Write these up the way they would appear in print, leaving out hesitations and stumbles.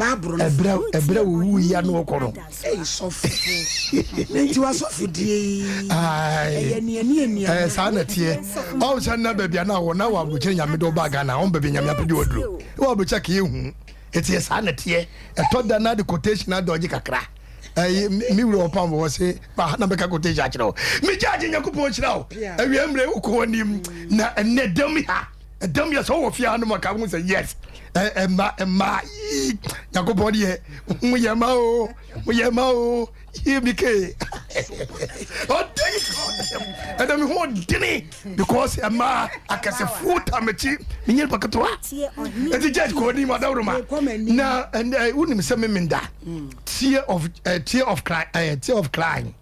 Babro ebra wu ya no okoro sofu nti wa sofu die ni sa na tie o sa na bia na wo na wa buche nyame do ba ga na on bia nyame apedi oduro wa buche ka ehu eti sa na tie eto da na the quotation na doji kakra mi wuro pam wo se ba na be ka quotation akiro mi jaje nyakupo chirawo awiemre ukonim na enedam ha edam ya so wo fia no maka wo say yes ma nyakupo de mu yema o yemike o dai adam ho dini because ma akase futa mechi minye bakatwa eti judge ko ni madawro ma na unim se memenda tear of crying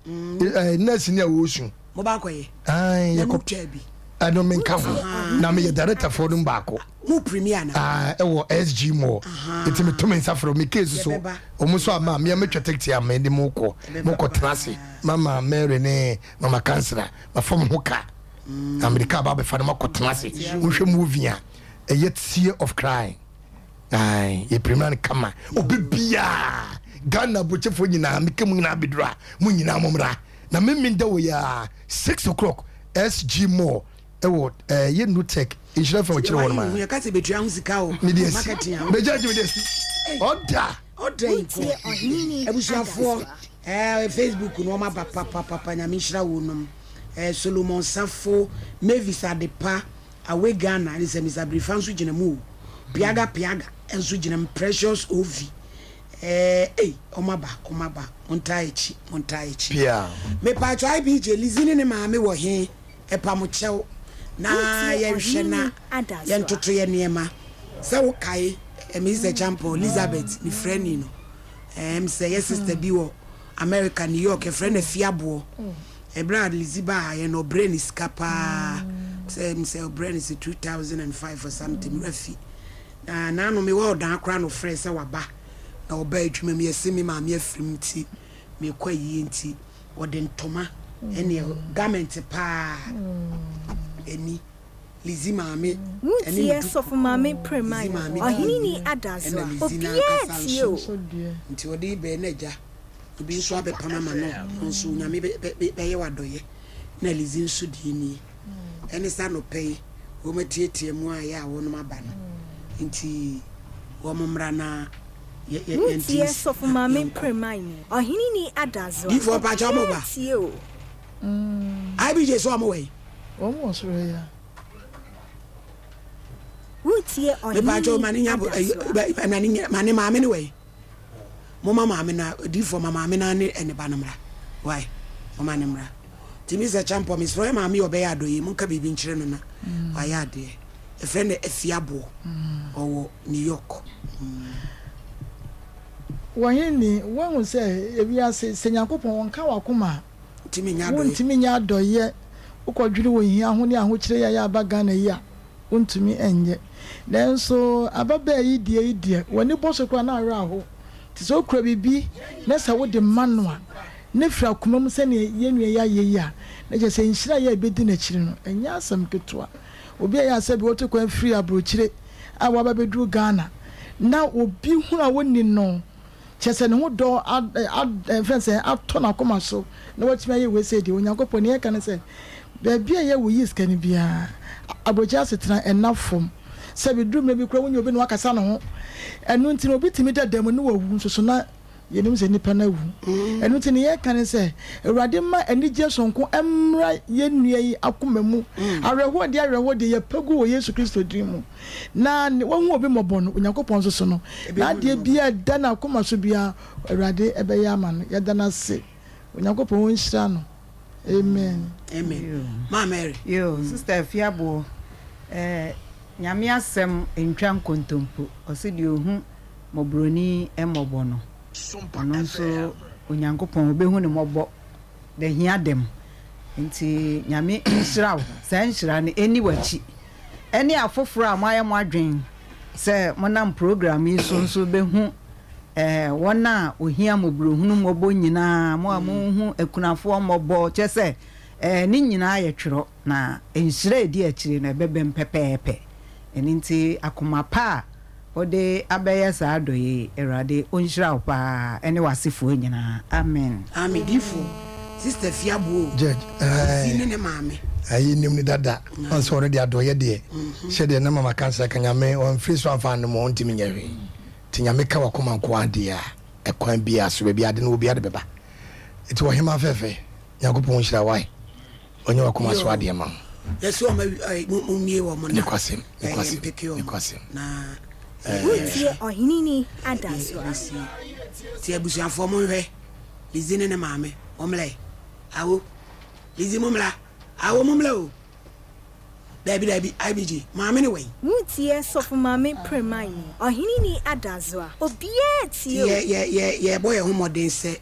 nurse ni awosu mo ba koye yakobi ano menka ho na me director for dum baako mu premier na ewo SG mo eti me to me nsafro me case so omuso ama me metwetekti ama ndi moko trase mama Mary ne mama Kansara ma fom hoka America ba be fa mako trase wohwe movie a tear of crying ye premier kama obibia Ghana bochefo nyina me kemu nyina bedura mu nyina momra na me minda wo ya 6 o'clock SG mo ewo ye new tech insurance from chire won ma ye ka se betua husika o marketing be judge me this order ebusuafo Facebook no ma papa nyame hira wonum Solomon Safo Mavis Adepa awe Ghana ni se misabri fansu gina mu piaga enso gina precious ovi omaba montaichi pia me pa cho IBJ lizini ne maame wo he epamochew na ye hwe na ye ntoto ye niema se wo kai Mr. Champo Elizabeth ni friend no say yes sister bi wo America New York e friend afiabo Brad Liziba ye no brain is kapa say brain is 2005 or something refi na no me wo dan akra no friend say waba na oba adwuma me yesimi ma me afrim ti me kwa yi nti wode ntoma ene garment pa eni lizi maame eni yesofu maame premai ohini ni adazo obietio nti wode be naja obi so abe panama no nso nyame be ye wadoye na lizi nso die ni eni sa no pay wo matietie mu a ya wo no maba no nti wo momra na yesofu maame premai ohini ni adazo before pa cha mo ba IBJ so amwe almost ya Utie on me pa cho mani nya mani maame ni we mo mama me na di for mama me na ne ene ba namra why mama ne mra timi se champo mi so maame obe ya doye mo nka bibi nchire no na wa ya de e friend efiabo owo New York wanyeni wangu se ebia se nyankopon wonka wakoma timi nya doye ukodwiri wo hia ho ne ahokyere ya aba Ghana yi a untumi enye nenso ababa yi die woni boso kwa na awra ho ti so kura bibi na sa wo de manwa ne fra komam se ne yenua ya yeyi a na je se nhira ya ebedi na kire no enya asam ketwa obi ya se bi woto kwa free abrochire a wa babedu Ghana na obi hu a woni no chese ne ho do fence atona koma so na watimi aye we se di onyankopon ne ka ne se bia ye wo yis kan bia aboja setena enafom se bi drum bi kura wonyo bi no akasa no ho enu ntini obi timi dadam no wawu so na yenim se nipa na wu enu ntini ye kan se awurade ma anije sonko emra ye nua yi akomamu areho de ye pagu wo Yesu Kristo dimu na wonhu obi mobo no onyankopon so no na de bia da na akoma so bia awurade ebe ya ama no ye da na se onyankopon won hira no amen ma Mary sister fiabo nyame asem entwa nkontompo osidi ohu mobroni emobo no nso onyankopon obehu ne mobo de hia dem nti nyame nhyiraw sa nhyira ne eni wachi eni afoforo amaye mo adwen se monam program yi so behu wona ohia mobrohunu mobo nyina mo amuhu ekunafo mobo chese ni nyina ye twero na enhyira edi akire na bebem pepepe eni nti akoma pa ode abɛyɛ saa adɔyɛ Awurade onhyira wo paa ɛne wasefo nyinaa amen amedifo sister fiabo judge zine ne maame ayi nim ni dada on so already adɔyɛ de hyɛ na mama kansa kanyame on free so amfa no mo ntimi nyɛhwe tinyame ka wakoma ko ade a ekwan bia so bia ade no obi ade beba eti wo hema fefe yakopon hyira wai onye wakoma so ade ma yeso ma mumie wo mo na nikwasem na Wutie ohinini adaso. Ti abusuafo mo hwe lizine ne maame omle awo lizi momla awo momla o dabi ibg maame ne wen Wutie sofu maame premai ohinini adaso a obie tie ye boy ho modern se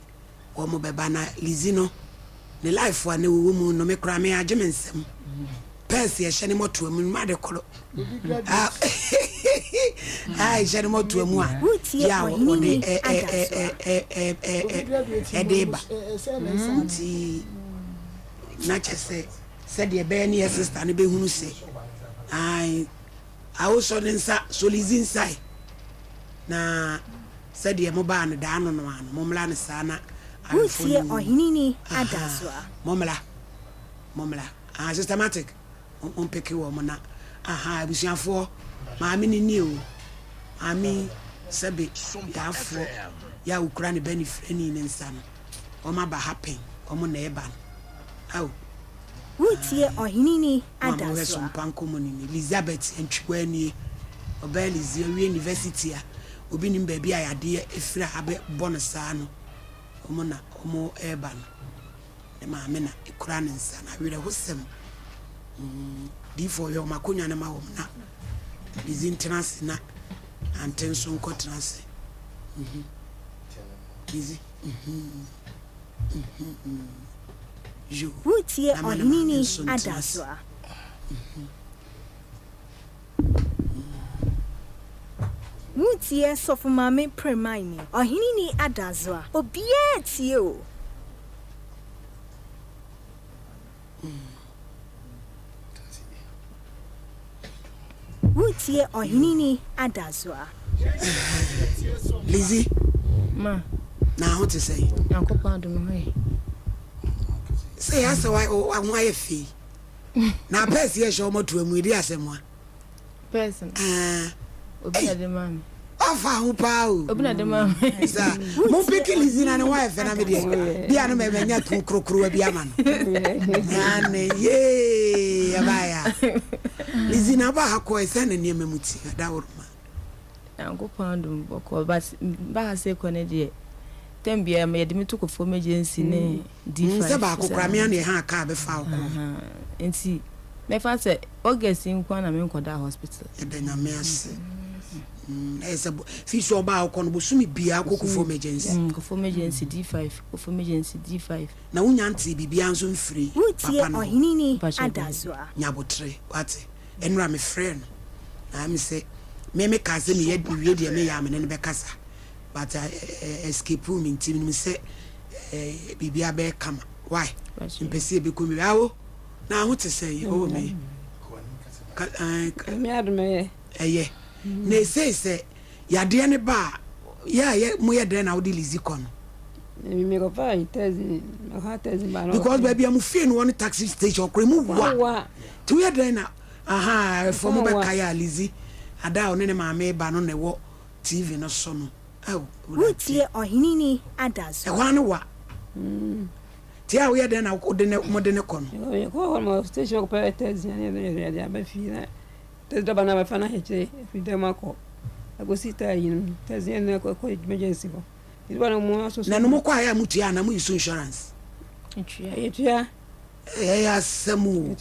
wo mo beba na lizi no ne life wa ne wo mu no me kra me agimensem pese ye hye ne moto mu ma de koro ai hye ne moto mu a ya wo de deba ti na chese said ye be ne sister ne be hunu se ai awo so ne nsa so lizi nsai na said ye mo ba ne da no no an momla ne sana Wutie ohinini adaso a momla systematic on peke wo mo na abusuafo maami ni o ami sebe dafo ya ukura ne bani freni ne nsa no o ma ba happen o mo na eba aw Wutie ohinini adaso a Sompa Nkomo ni Elizabeth entwani Obelizi University a obi nim ba bia yade efira habe bonsa no o mo na o mo eba no e maami na ikura ne nsa na wire hosem D4 yo makonya na ma wo na bizintenase na antenso nkotenase easy jo Wutie ohinini adaso a Wutie sofu maame premai ohinini adaso a obie tie o Wutie ohinini adaso a Lizzy ma na ho te say Yankopɔn adom ho say asa why o anwa fi na pese ye show moto amu edi asemwa person obi na de mam afa ho pa o obi na de mam sa mo peki Lizzy na ne wife na me de bia no me benya tu krokro bia ma no na ne ye abaya Lizzy na ba hakọ ese na ne mamuti da worma Yankopɔn adom bɔkɔ ba se kɔ ne de tembia me de me to kofo emergency ne D5 se ba akokra me na ha ka be fa akọ enti me fa se August nkwa na me nkoda hospital e be na me ase ese fi so ba akọ no bosumi bia akokofo emergency kofo emergency D5 kofo emergency D5 na wunya nti bibia nso mfiri Wutie ohinini adaso a nyabotre wate enura me friend na me say me kaze me yed wie de me ya me ne be kasa but escape me ntim me say bibia be kama why mpese be komi awo na ho te say o me me adme eye na say yade ne ba ya mo ye de na wo de Lizzy kon me go fa tezi me ha tezi ba no because baby am fee no one taxi station kure mu wa tu ye de na for mo be kaya Lizzy ada one ne maame ba no ne wo TV no so no Wutie ohinini adaso e kwa ne wa ti a wo ye de na wo de ne mo de ne kon ko mo station ko pa tezi ne ya ba fi na tezi da bana ba fa na heche fi de mako agosita yin tezi ne ko emergency ko iba no mo so na no mo kwa ya mutua na mo use insurance etua ya samu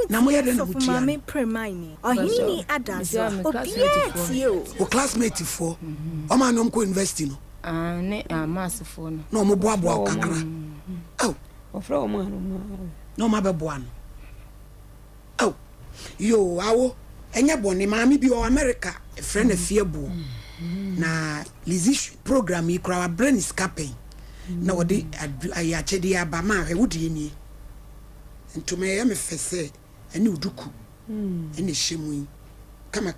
na mo ye de na mutua maame premai ohinini adaso a obie tie o classmate for o ma no ko university no ne amasefo no no mo boaboa kakra ofra o ma no ma be boa no yo awo enya boni maami bi o America friend afiabu na Lizzy program yi kra wa brain is capping na wodi ayachede ya ba ma hwe wodi ni ntome ya me fese ani uduku ene hyemu kama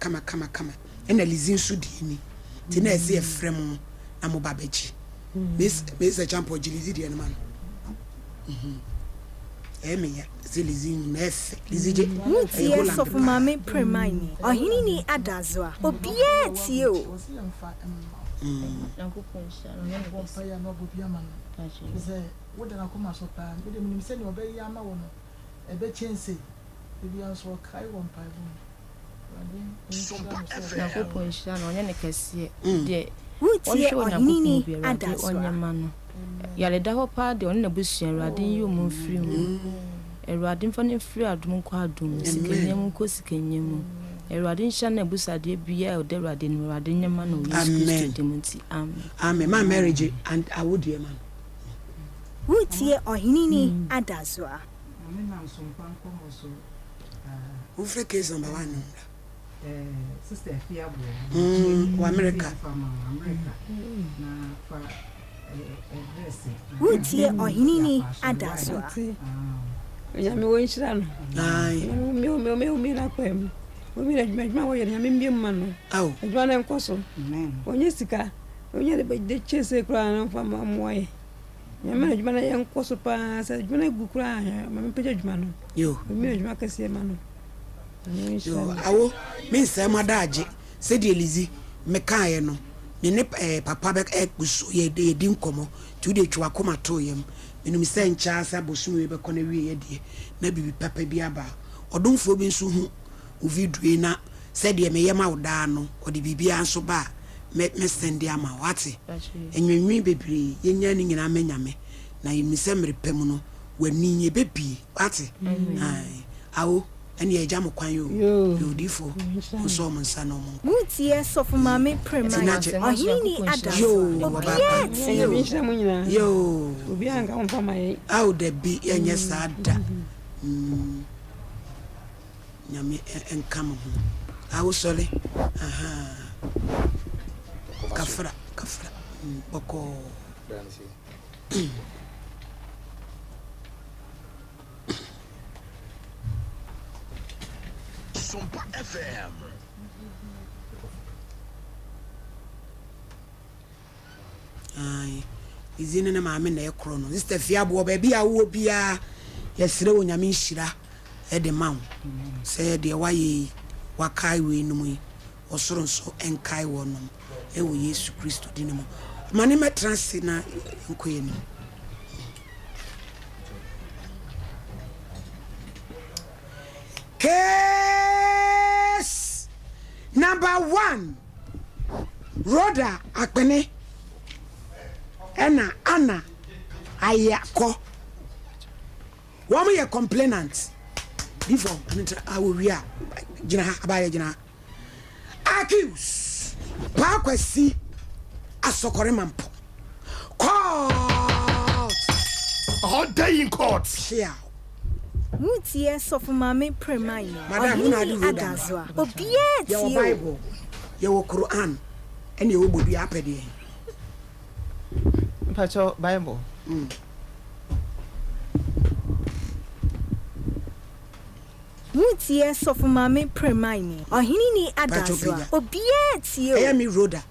ena lizin so di ni ti na ese efrem na mo babeji miss champion jilizi di man emi ya zilizin na efe lizije mutie sofo mame premaini ohini ni adazwa obie tie o Yankopon sha no ne go pa ya no obi ama no ze wo de na koma so pa me de minim se ne obi ama wo no ebe chense ebi anso kai won pa bu Yankopon sha no ne kese de mutie ohini ni adazwa onyema no yale da ho pa de on na busua Awurade yi o mu firi mu Awurade mfa ne firi adom kwa adom sikanyem ko sikanyem Awurade nhyɛ na busade bia o de Awurade no Awurade nyema no Yesu Kristo demunti amen my marriage and awodie man mutie ohini ni adazwa na Sompa Nkomo so ufre case number 1 sister Fiabo wa America na fa mutie ohini ni adazwa nyame wo nhyira no ai me na kwem wo mi na wo yɛ nyame mbiem ma no aw adwuma na nkoso onye sika onye de chese kra na fa ma moye nyame adwuma na yɛ nkoso pa sa adwuma na gu kra ma me pɛgya adwuma no yo mi adwuma kɛse ma no yo awo me nsɛ madaage sɛ de elizi me kae no me ne papa be kuso ye de nkomo tu de twa koma to yem menum sɛ ncha sa bosu we be kona wie ye de na bibi papa bi aba odomfo bi nso hu o video na sɛ de me yema woda no o de bibia nso ba me send ama wate enwenwi bebre yenya ni nyina menyame na yemi sɛ merepam no wani nye bebi wate ai awo ani eja mo kwan yo difo so mo nsa no mo mutie sofo mame premaini ohini ni adazwa obie tie o nhyira mo nyina yo obi anga on fa mai aw da bi enye sada nyame enkam ho awo sole aha kafra boko Sompa FM. Ai izine na maame na ekro no sister Fiabo ba bia wo bia yesire wo nyame nhira e de mawo se de waye wakai we no mu osoro nso enkai wo no e wo Yesu Kristo dinimo mane metranse na nkoye ni Case number 1 Rhoda Akpene ena Anna Ayako woman ye complainant before awuria gina abaye gina accuse pa kwasi asokore mampo court all day in court here mutie sofo mame premaini madam una do adazwa obie tie your Bible your Quran and your bodu apede Pacho Bible mutie sofo mame premaini ohini ni adazwa obie tie o mi Rhoda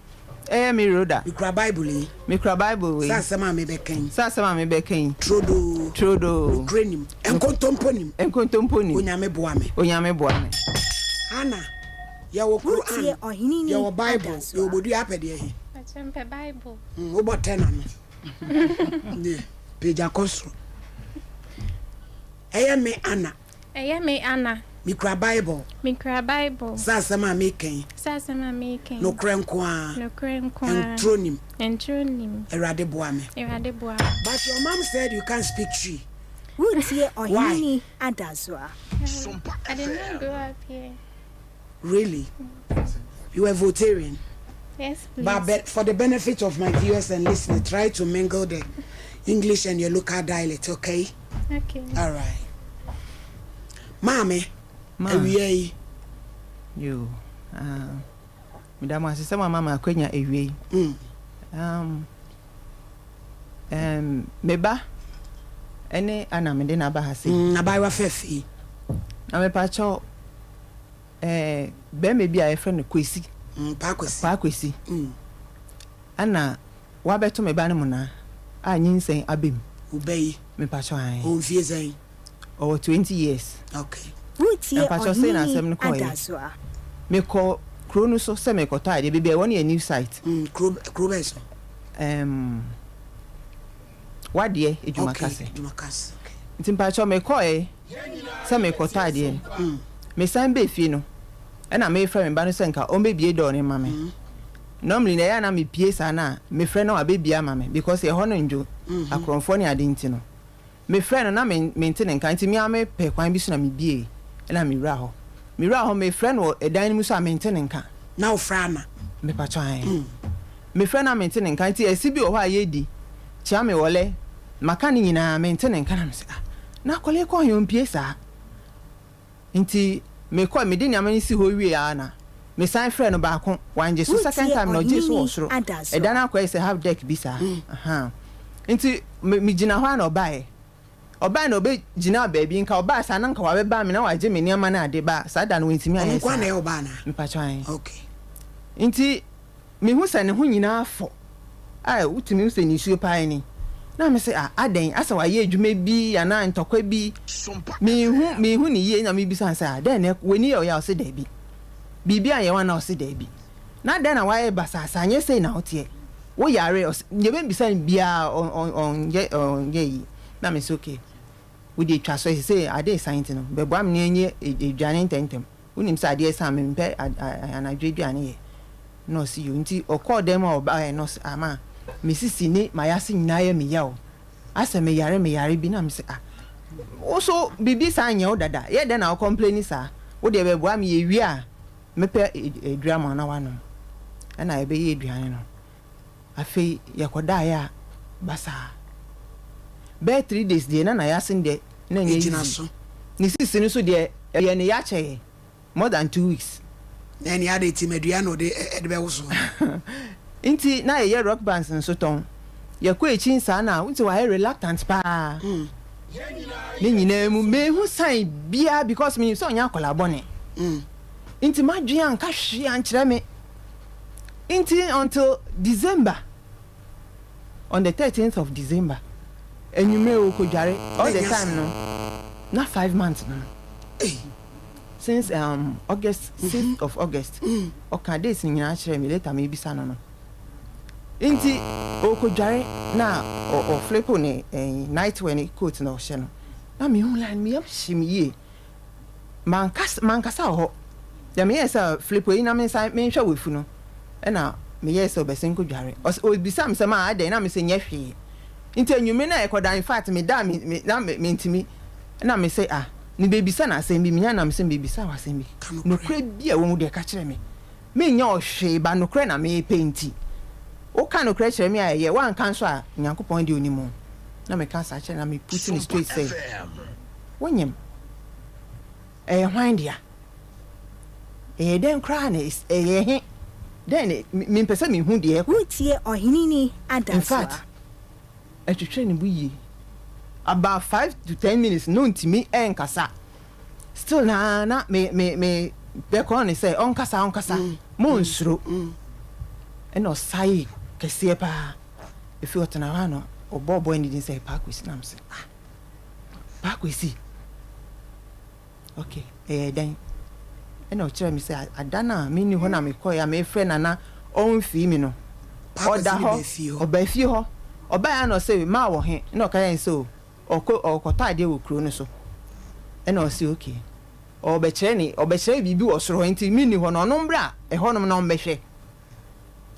mi Rhoda mikra Bible we sasa ma me beken trodo krenim enkontomponim onyame boa me ana ya wo Quran ohini ni ya wo Bible ya bodu apede he Achempe Bible wo botena no ne peja kosro me Anna mikra Bible sasa ma me ken no krenkoa entronim erade boa me but your mom said you can't speak tree mutie ohini adazwa I did not grow up here. Really? You were Voltarian? Yes, please. But for the benefit of my viewers and listeners, try to mingle the English and your local dialect, okay? Okay. All right. Mommy, ewie you madam asese mama akwenya ewie meba ene ana mede na ba hase na ba wa fefi na me pa cho be me bia e friend kwesi Pakwesi. Ana wabeto me ba ne muna a nyinsen abem. Ubei. Me pa so an. O fie zan. Oh 20 years. Okay. Wuti e ohini adazwa. Me ko kronu so se me ko tide be won a new site. Krobeso. Wade ejumakase. Okay, ejumakase. Ntimpa cho me ko se me ko tide. Me san be fie no. E na me frɛ me ba no se nka o mebie do ne ma me. Normally na ya na me pie sa na me frɛ no abebia ma me because e ho no njo akronfo ne ade nti no. Me frɛ no na me nte ne nka nti me ame pe kwan bi so na me bie. E na me wura ho. Me wura ho me frɛ no edan mu so a me nte ne nka. Na o fra na. Me pa cho an. Me frɛ na me nte ne nka nti esibi o ho a yedi. Chia me wole maka ni nyina me nte ne nka na me se na kole ko yon pie sa. Nti me ko me di nyama ni si ho wie a na. Me sign friend no ba ko wanje so second time no je so osoro. E dan akwa say have deck bi sa. Aha. Nti me gina ho na obae. Obae no be gina baabi nka obae sa na nka wa be ba me na waje me niama na ade ba sa da no ntimi ayesa. Kwa na e obae na. Me pa chan. Okay. Nti me hu sa ne ho nyina afọ. Ai utimi hu se ni suo pa ni. Na me say aden asa wa ye adwuma bi ana ntokwa bi. Me hu ni ye na me bi san say aden ne weni ye o ya o se da bi. Bibi a ye wana o se da bi. Na den na wa ye basasa anye say na otie. Wo yare ye be bisa bia on ye na me say okay. We dey twa so say ade science no. Be bo am ne enye edwane tentem. Unim say ade san me mpe anadwe duane ye. No see you nti okọ dem o ba no ama mesisi ni mayase nyina ye me yawo asa me yare bi na me say also bibi sa anya o dada ye de na o complain sa wo de be bo am ye wi a me pe eduama na wano na ye be ye eduane no afi ye koda ya basa be 3 days de na ya sin de na nye Ejinaso. ni sisi ni so de ye ne ya che more than 2 weeks. Na ni ade ti medua no de be wo so. Inti na ye rock bands nso ton. Ye ko echi nsa na unti wa reluctant pa. Ni nyina mu me hu sign bia because me so nya kolabone. Inti madwe anka hwe ankyere me. Inti until December. On the 13th of December. Enyume o ko jare all the time no. Na 5 months no. Since August 6th of August. Okay, days nyina kyere me later me bisa no. Inti okodware na o flipo ne night when it coat na o hye no. Na me hu line me am shimie. Mankasa ho. Ya me yesa flipo ina me sai me hwa wefu no. E na me yesa obesin kodware. O bisa me se ma ade na me se nye hwe. Inti anyume na ekoda in fact me da me ntimi na me se ni bebisa na asem bi me nya na me se bebisa wasem bi. No kra bi a wo mu de ka kire me. Me nya o hwe ba no kra na me painti. O kan okra chere me aye wan kan so a nyankopon de onimo na me kan sa chere na me put in straight say wonyem hwan dia den kra na he den me pese me hu de Wutie ohini ni adazwa. in fact etwetwe ne buyi about 5 to 10 minutes no ntimi enkasa still na me be kon say onkasa mo nsuro eno sai kese pa if you otana wano obobo ndi din say Pakwesi na mse Pakwesi okay then eno kire mi say adana me ni ho na me koya me frɛ nana on fi mi no oda ho oba fi ho oba ya no say ma wo he no ka yan so okota ade wo kuro no so eno say okay obekire bibi wo soro nti mi ni ho no no mbra ho no na mbehwe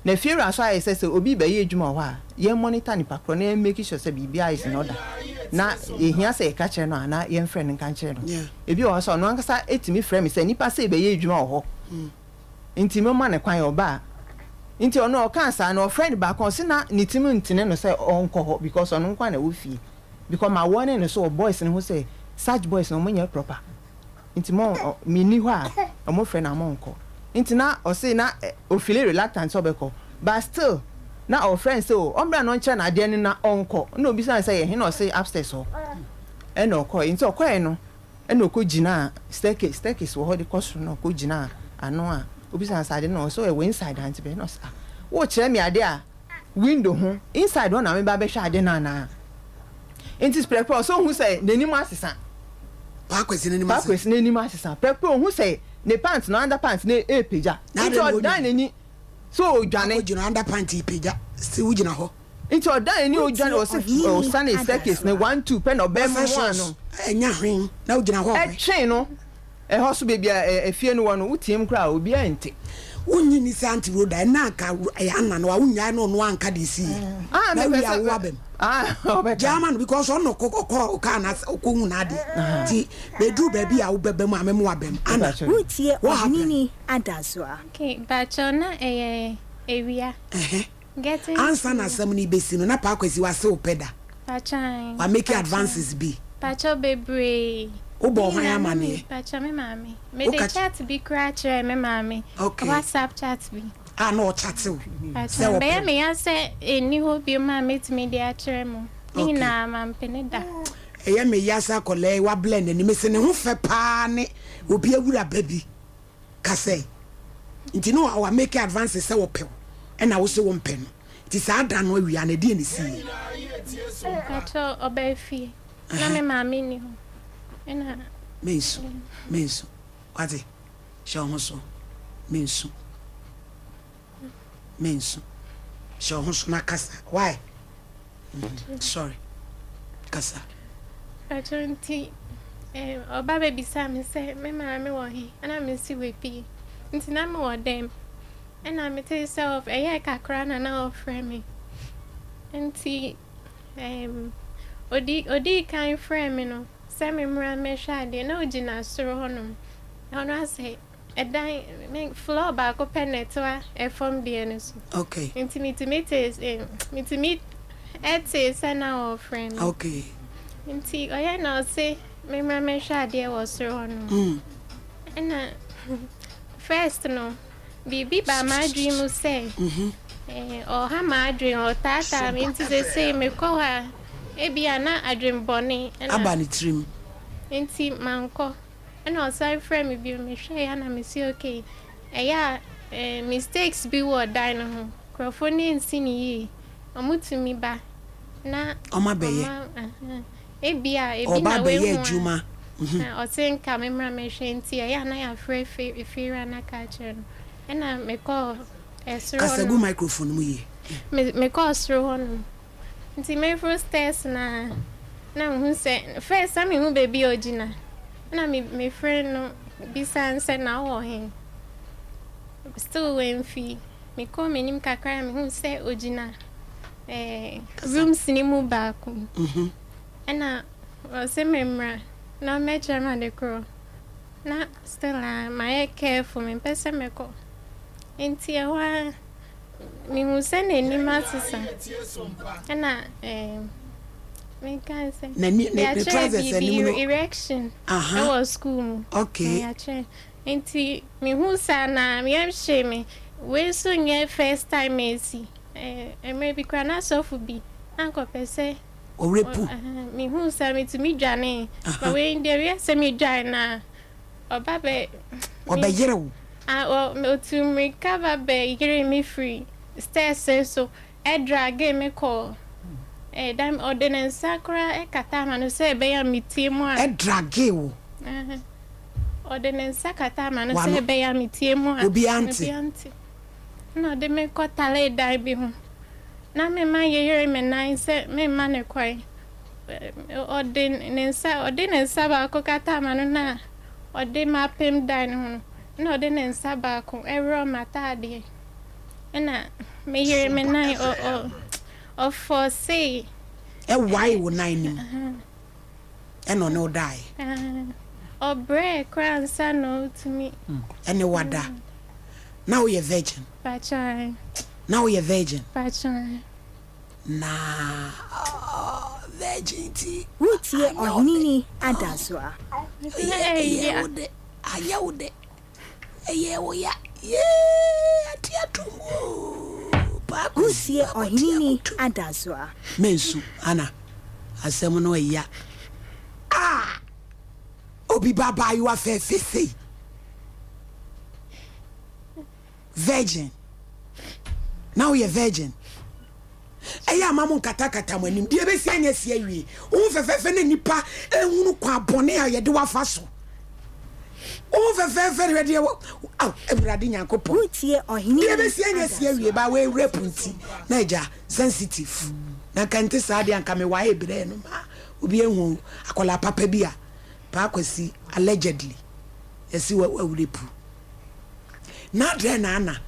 na fear aso aye say obi be ye adwuma ho a ye monitor ni pakro na make sure say bibia is in order na ehia say ka kire no ana ye friend nka kire no ebi o so no ankasa etimi frame me say nipa say be ye adwuma ho nti me ma ne kwan oba nti ono o kan sa na friend ba kon se na nitimi ntine no say onko ho because ono kwan na wo fie because my warning so boys ne ho say such boys no money proper nti mo mi ni ho a mo friend na mo onko nti na o say na o feel reluctant obeko but still na our friends so ombra no nche na de ni na onko na obi say he no say upstairs ho e no ko nti okwa no e no ko gina staircase wo ho de cost no ko gina ano a obi san side no so e inside ante be no sa wo kire me ade a window ho inside one na me ba be hwe ade na na enti prepare so hu say nanim asesa pa kwesi nanim asesa prepare hu say ne pants no under pants ne e peja enti odan nani so odwane ogina under pants e peja si wugina ho enti odan ni odwane o se sunny staircase ne 1 2 pen obem one no enya hwen na ogina ho e twen no e ho so baby e fie no wono utiem kra obi ante wonyi ni santi road na ka e anna no wonya no no anka de si na wi awo abem German because on no ka na okohu na ade ti bedu baby a wo bebem amem wabem ana utie ohinini adazoa okay bachona ewia getting answer na some ni besi no na pa kwesi wa se opeda bachan wa make advances be bacho bebre Ubo hwan amane bacha me mami me dey chat bi kra kire me mami WhatsApp chat bi no chat o bacha be me ya say eni ho bi mami timi dey akire mo ni na mampene da eye me yasa kole wa blend ni me se ne ho fe pa ne obi awura baby ka say nti no wa make advances say wo pe e na wo se wo mpe no ti sa da no awia na die ne si bacha obefi na me mami ni ho ena mensu kwate show hoso mensu show hoso na kasa why sorry kasa atonti oba baby sam say me mama wo he ana me si we pi nti na me wo dem ena me tell self eya kakra na offer me nti odi kan frame me no semi mra me shade na ogina soro hono ono ase edan me floor ba ko penetwa e form de ne so okay intimate sana of friend okay inti oya na say me mra me shade wo soro hono na first no bibi ba ma dream say o ha ma dream o tata me inti say me ko ha ebia na adwem boni abani trim enti manko na osai frame bi me hwe ya na me si okay eya mistakes bi wo dan no ho crofoni nsini yi omutumi ba na omabeye ebia ebi na we obabeye juma o tinka me mra me hwe enti eya na ya free ifira na ka chere no na me call esro kasagu microphone mu yi me call esro hono nti me first test na hu se first time hu baby ogina na me friend no bisan se na wo hen still when fi me call me nim kakra me hu se ogina room sinimu ba ko na o se memra na me chama de kro na still my careful me pese me ko enti e wa mi hu se na ni masisa na me can say na ni trousers ani no erection I was school okay ya che enti mi hu sa na mi am she me we so nye first time esi maybe kwana so fu bi anko pese o repu mi hu sa mi to mi dwane but we in there say mi dwane na obabe yerewo o to me cover be yere me free stairs so drag me call dam ordinance sakra kata ma no se be ya mitie mu a drag wo ordinance kata ma no se be ya mitie mu a obi anti no de me ko tale dai bi ho na me ma yeyere me nine se me ma ne kwai ordinance ba ko kata ma no na ode ma pem dai no no ordinance ba ko ero mata de na me yeyere me nine of for say why wo nine nim no die o break cransa no to me any wada now you virgin pachai now you virgin pachai na virginity utie ohinini adazwa ayawde wo ya atia tungu usie ohinini adazwa mensu ana asem no ya obi baba you afa fefe virgin now you're virgin eya mamu kata manim de be si anya si awie wo fefefe na nipa ehunu kwa bone a ye de wafa so wo fefefe re de aw ebrade nyankopon Utie ohini de be si anya si awie ba we rape nti na eja sensitive na kante sa de anka me wa ebre no ma obi ehu akola papa bi a pa kwasi allegedly yesi wa rape na de na ana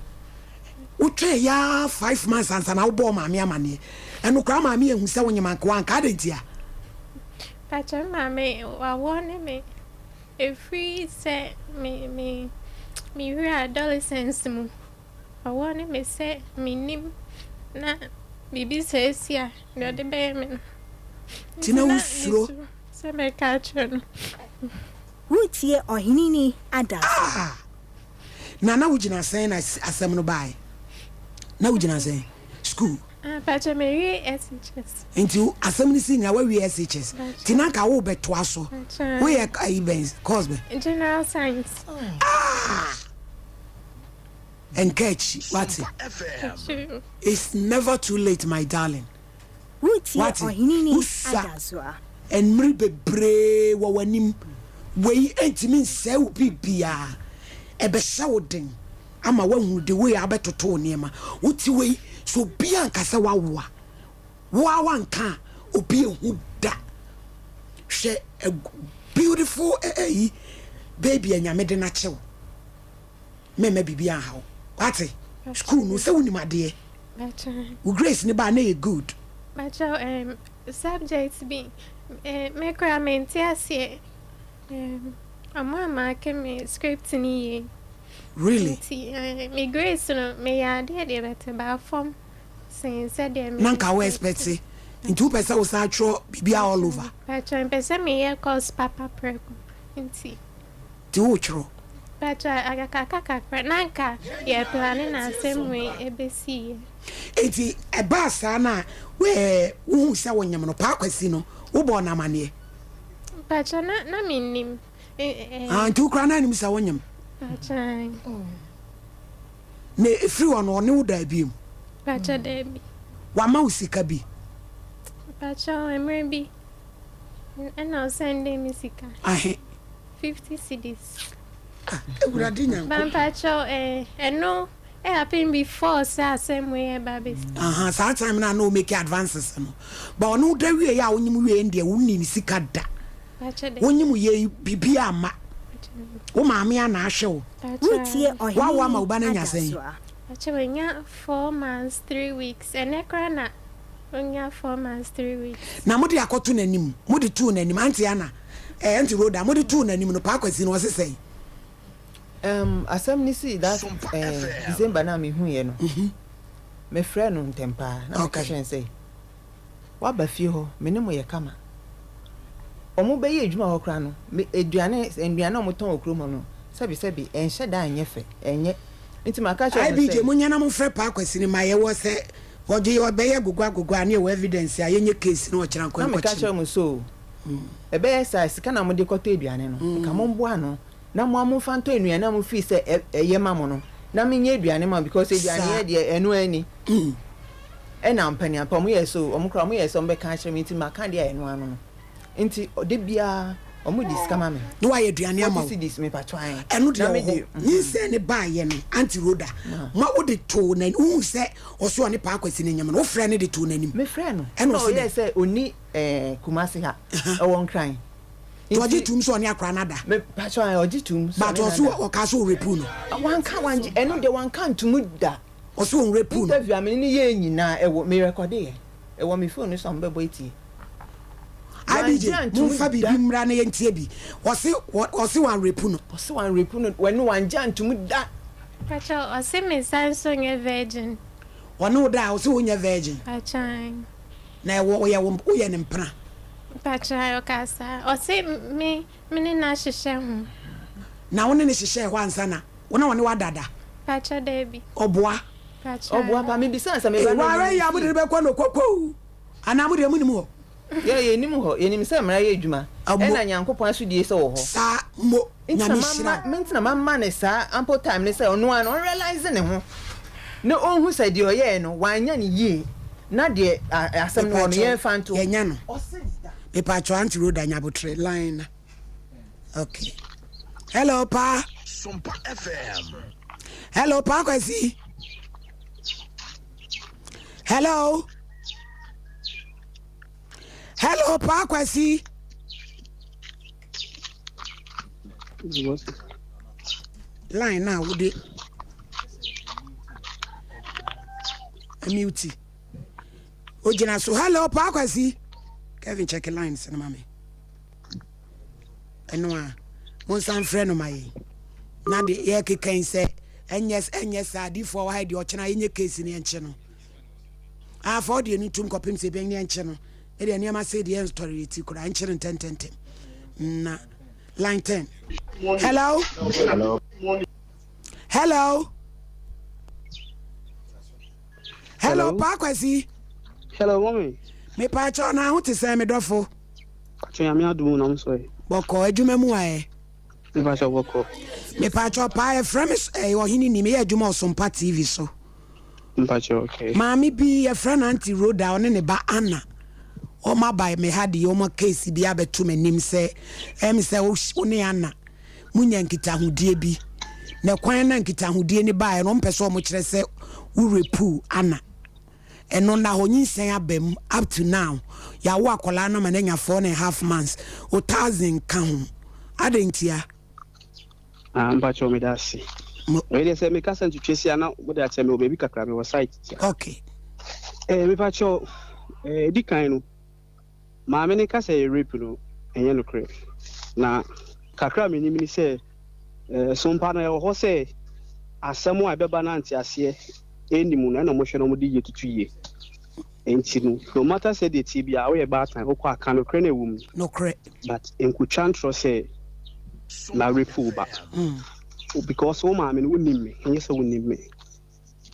utwe ya 5 months ansa na wo maami amane eno kra maami ehu se wonyema nko anka de ntia Pacha mame wa wone me every say me we adolescents mu wa wone me say me nim na bibi say sia no de be me tina usuro se me catch no Utie ohini ni adas na wujina say na asem no bai na wujina say school Pacha me we SHS into asem ni senior we SHS tina ka wo beto aso we events course be general science and catch what it's never too late my darling Utie ohini ni adaswa and mri bebre wo wanim we entimin se wo bibia ebe shawden ama wahu de we abetoto niema wuti we so bia nkasa wawa wa nka obi ehu da hwe a beautiful baby anyame de na chew meme bibia hawo what school no se woni made wo grace ni ba na e good Pacha subjects be me kra mentiasie mama me script ni really me grace no me ya de better ba form since de me nanka we expect into person wo sa tro bibia all over Pacha pesa me ya cause papa prego nti ti wo tro Pacha akaka nanka ye plan na same way ebesi enti eba sa na we wo sa wonyam no pa kwasi no wo bo na mane Pacha na minim antu kra na nim sa wonyam Pacha ne free one ne wo da biem Pacha debi wa ma usika bi Pacha emrebi and I'll send them musica 50 CDs Uradi nyanko Pacha no it happened before same way baby that time na no make advances no but no da wie ya onyim wie ndie wonni ni sika da wonyim ye bibia ama wo maame ana ahwe wo Utie ohini wa ma uba na nya sen Pacha wenya 4 months 3 weeks and ekra na wenya 4 months 3 weeks na modi akoto nanim modi tu nanim anti ana anti roda modi tu nanim no pa kwasi no sesei asem ni see that December na me hu ye no me friend no ntempa na ka hwen say wa ba fie ho me ne mo ye kama omo be ye adwuma ho kra no me eduane omo ton okro mo no sebi enhye da anye fe enye nti maka hwen say IBJ munya na mo frɛ pa kwasi ni ma ye wo se woje yo be ye gugu ani e evidence ayenye case no okira nkwa na me ka hwen mo so ebe ye sa sika na mo de koto eduane no ka mo mbo ano na mo amfanto enua na mo fi se eye mamo no na menye aduane ma because aduane ye de enu ani na mpani apa mo ye so omkra mo ye so mbe ka kire menti maka de enu anu no enti ode bia omo diska ma me no wa ye aduane ama wo dis me patwan enu de wo ni se ne ba ye no anti roda ma wo de to na hu se oso ne pa akwasi ne nyam no wo frɛ ne de to na nim me frɛ no eno ye se oni kumasi ha e won kran Toji tum so ni akra nada. Me patwa oji tum so. But oso o ka so repu no. Wan ka wanji eno de wan kan tum da. Oso on repu no. Interview amene ni ye nyina e wo me record e. E wo me phone so mbe boy tie. IBJ mu fa bi mra na ye ntie bi. Osi wan repu no. Osi wan repu no when wan jan tum da. Pacha osi me Samsung e virgin. Wono da osi wonya virgin. Pacha. Na wo ye ne mpra. Pacha yo kasa osi me na hihye ho na woni ne hihye ho ansa na wona woni wadada Pacha debi oboa Pacha pa me bisa nsa me ba no wa ya mu de be kwa no kokko ana mu de mu ni mu ye nim ho ye nim se mra ye adwuma ena nyankopon aso die se wo ho sa mo nyamishira mentina mama ne sa ample time ne say ono an realize ne ho ne onhu say de oye no wanya ne yie na de asem no no ye fanto yenya no me pa cho anti road anyabotre line okay hello pa Sompa FM hello pa kwasi hello pa kwasi line now would it mute ojina so hello pa kwasi Kevin check the lines na mami enwa mon san friend my na de ye kekan say enyes adi for why de ochena yenye case ni enche no for de ni tum kopim se ben ni enche no e de niam say de story ti kura enche no tentem na line 10 hello pa kwasi hello mommy me pa cho na ho te say me dofo cho ya me adu na so e boko adwuma mu ae me pa cho boko me pa cho pa e friends o hini ni me adwuma Sompa TV so me pa cho okay mami bi e friend anti roda one ne ba Anna o ma bai me hadi o ma case bi abetu manim se em se o ne Anna munya nkita hodie bi na kwan na nkita hodie ni ba e no mpese o mo kire se wo repu Anna eno na honyin abem up to now ya wo akola na manenya 4.5 months o 1000 kan adentia mbacho me dasi we say me kasa ntutwesi ana wo da tell me obebi kakra me site okay me pacho di kan no ma me ne kasa e rape no enye no kre na kakra me ni say Sompa na ho say asemo abeba na antiase enimu na mo hwe no mo di yetutuye enti no matter say the tibia we ba tan ko aka no kre na ewum no kre but enkuchantro say na refu ba because o ma me no wonim me enye say wonim me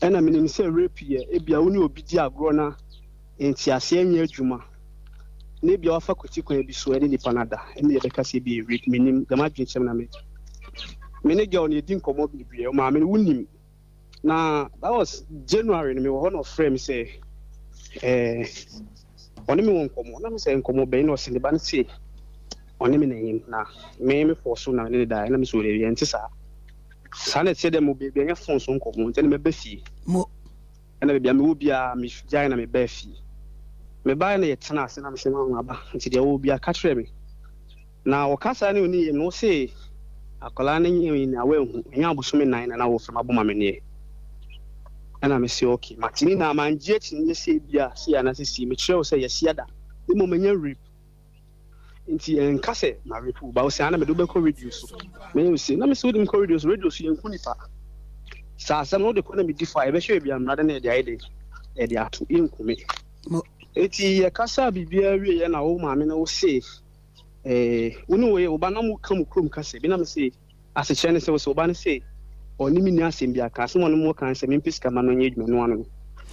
ena me nim say rape ye ebia woni obi di agro na enti ase anya adwuma na ebia wafa kotikwan bi so ene ni panada ene ye beka say bi rape me nim dama dwechem na me ne girl ne di nkomo bi o ma me no wonim na that was January me one of frame say oni me won komo na me say nkomo be no se ne ban say oni me na na me for so na ne da na me so le yenti sa na tie dem be be phone so nkomo nti me ba fi mo na be bia me wo bia me jai na me ba fi me ba na ye tena ase na me se ma ba nti de wo bia ka tre me na o kasa ne oni no say akola ne yin na we hu nya aboso me nan na wo from aboma me ne ana me say okay matini na manje tin say bia see ana say me kire wo say ye siada e mo menya rip nti enkase na rip ba wo say ana me do be ko reduce me you say na me say do ko reduce yen kunipa sa asem no de ko na me defy be hwe bia mrade na de aide e de ato enkumi eti ye kasa bibia wie ye na wo ma me na wo say unu we oba na mu kam krom kase bi na me say ase chene say wo so oba na say oni mi ni asem bia ka se mo no mo kan se me piska ma no nye adwuma no ano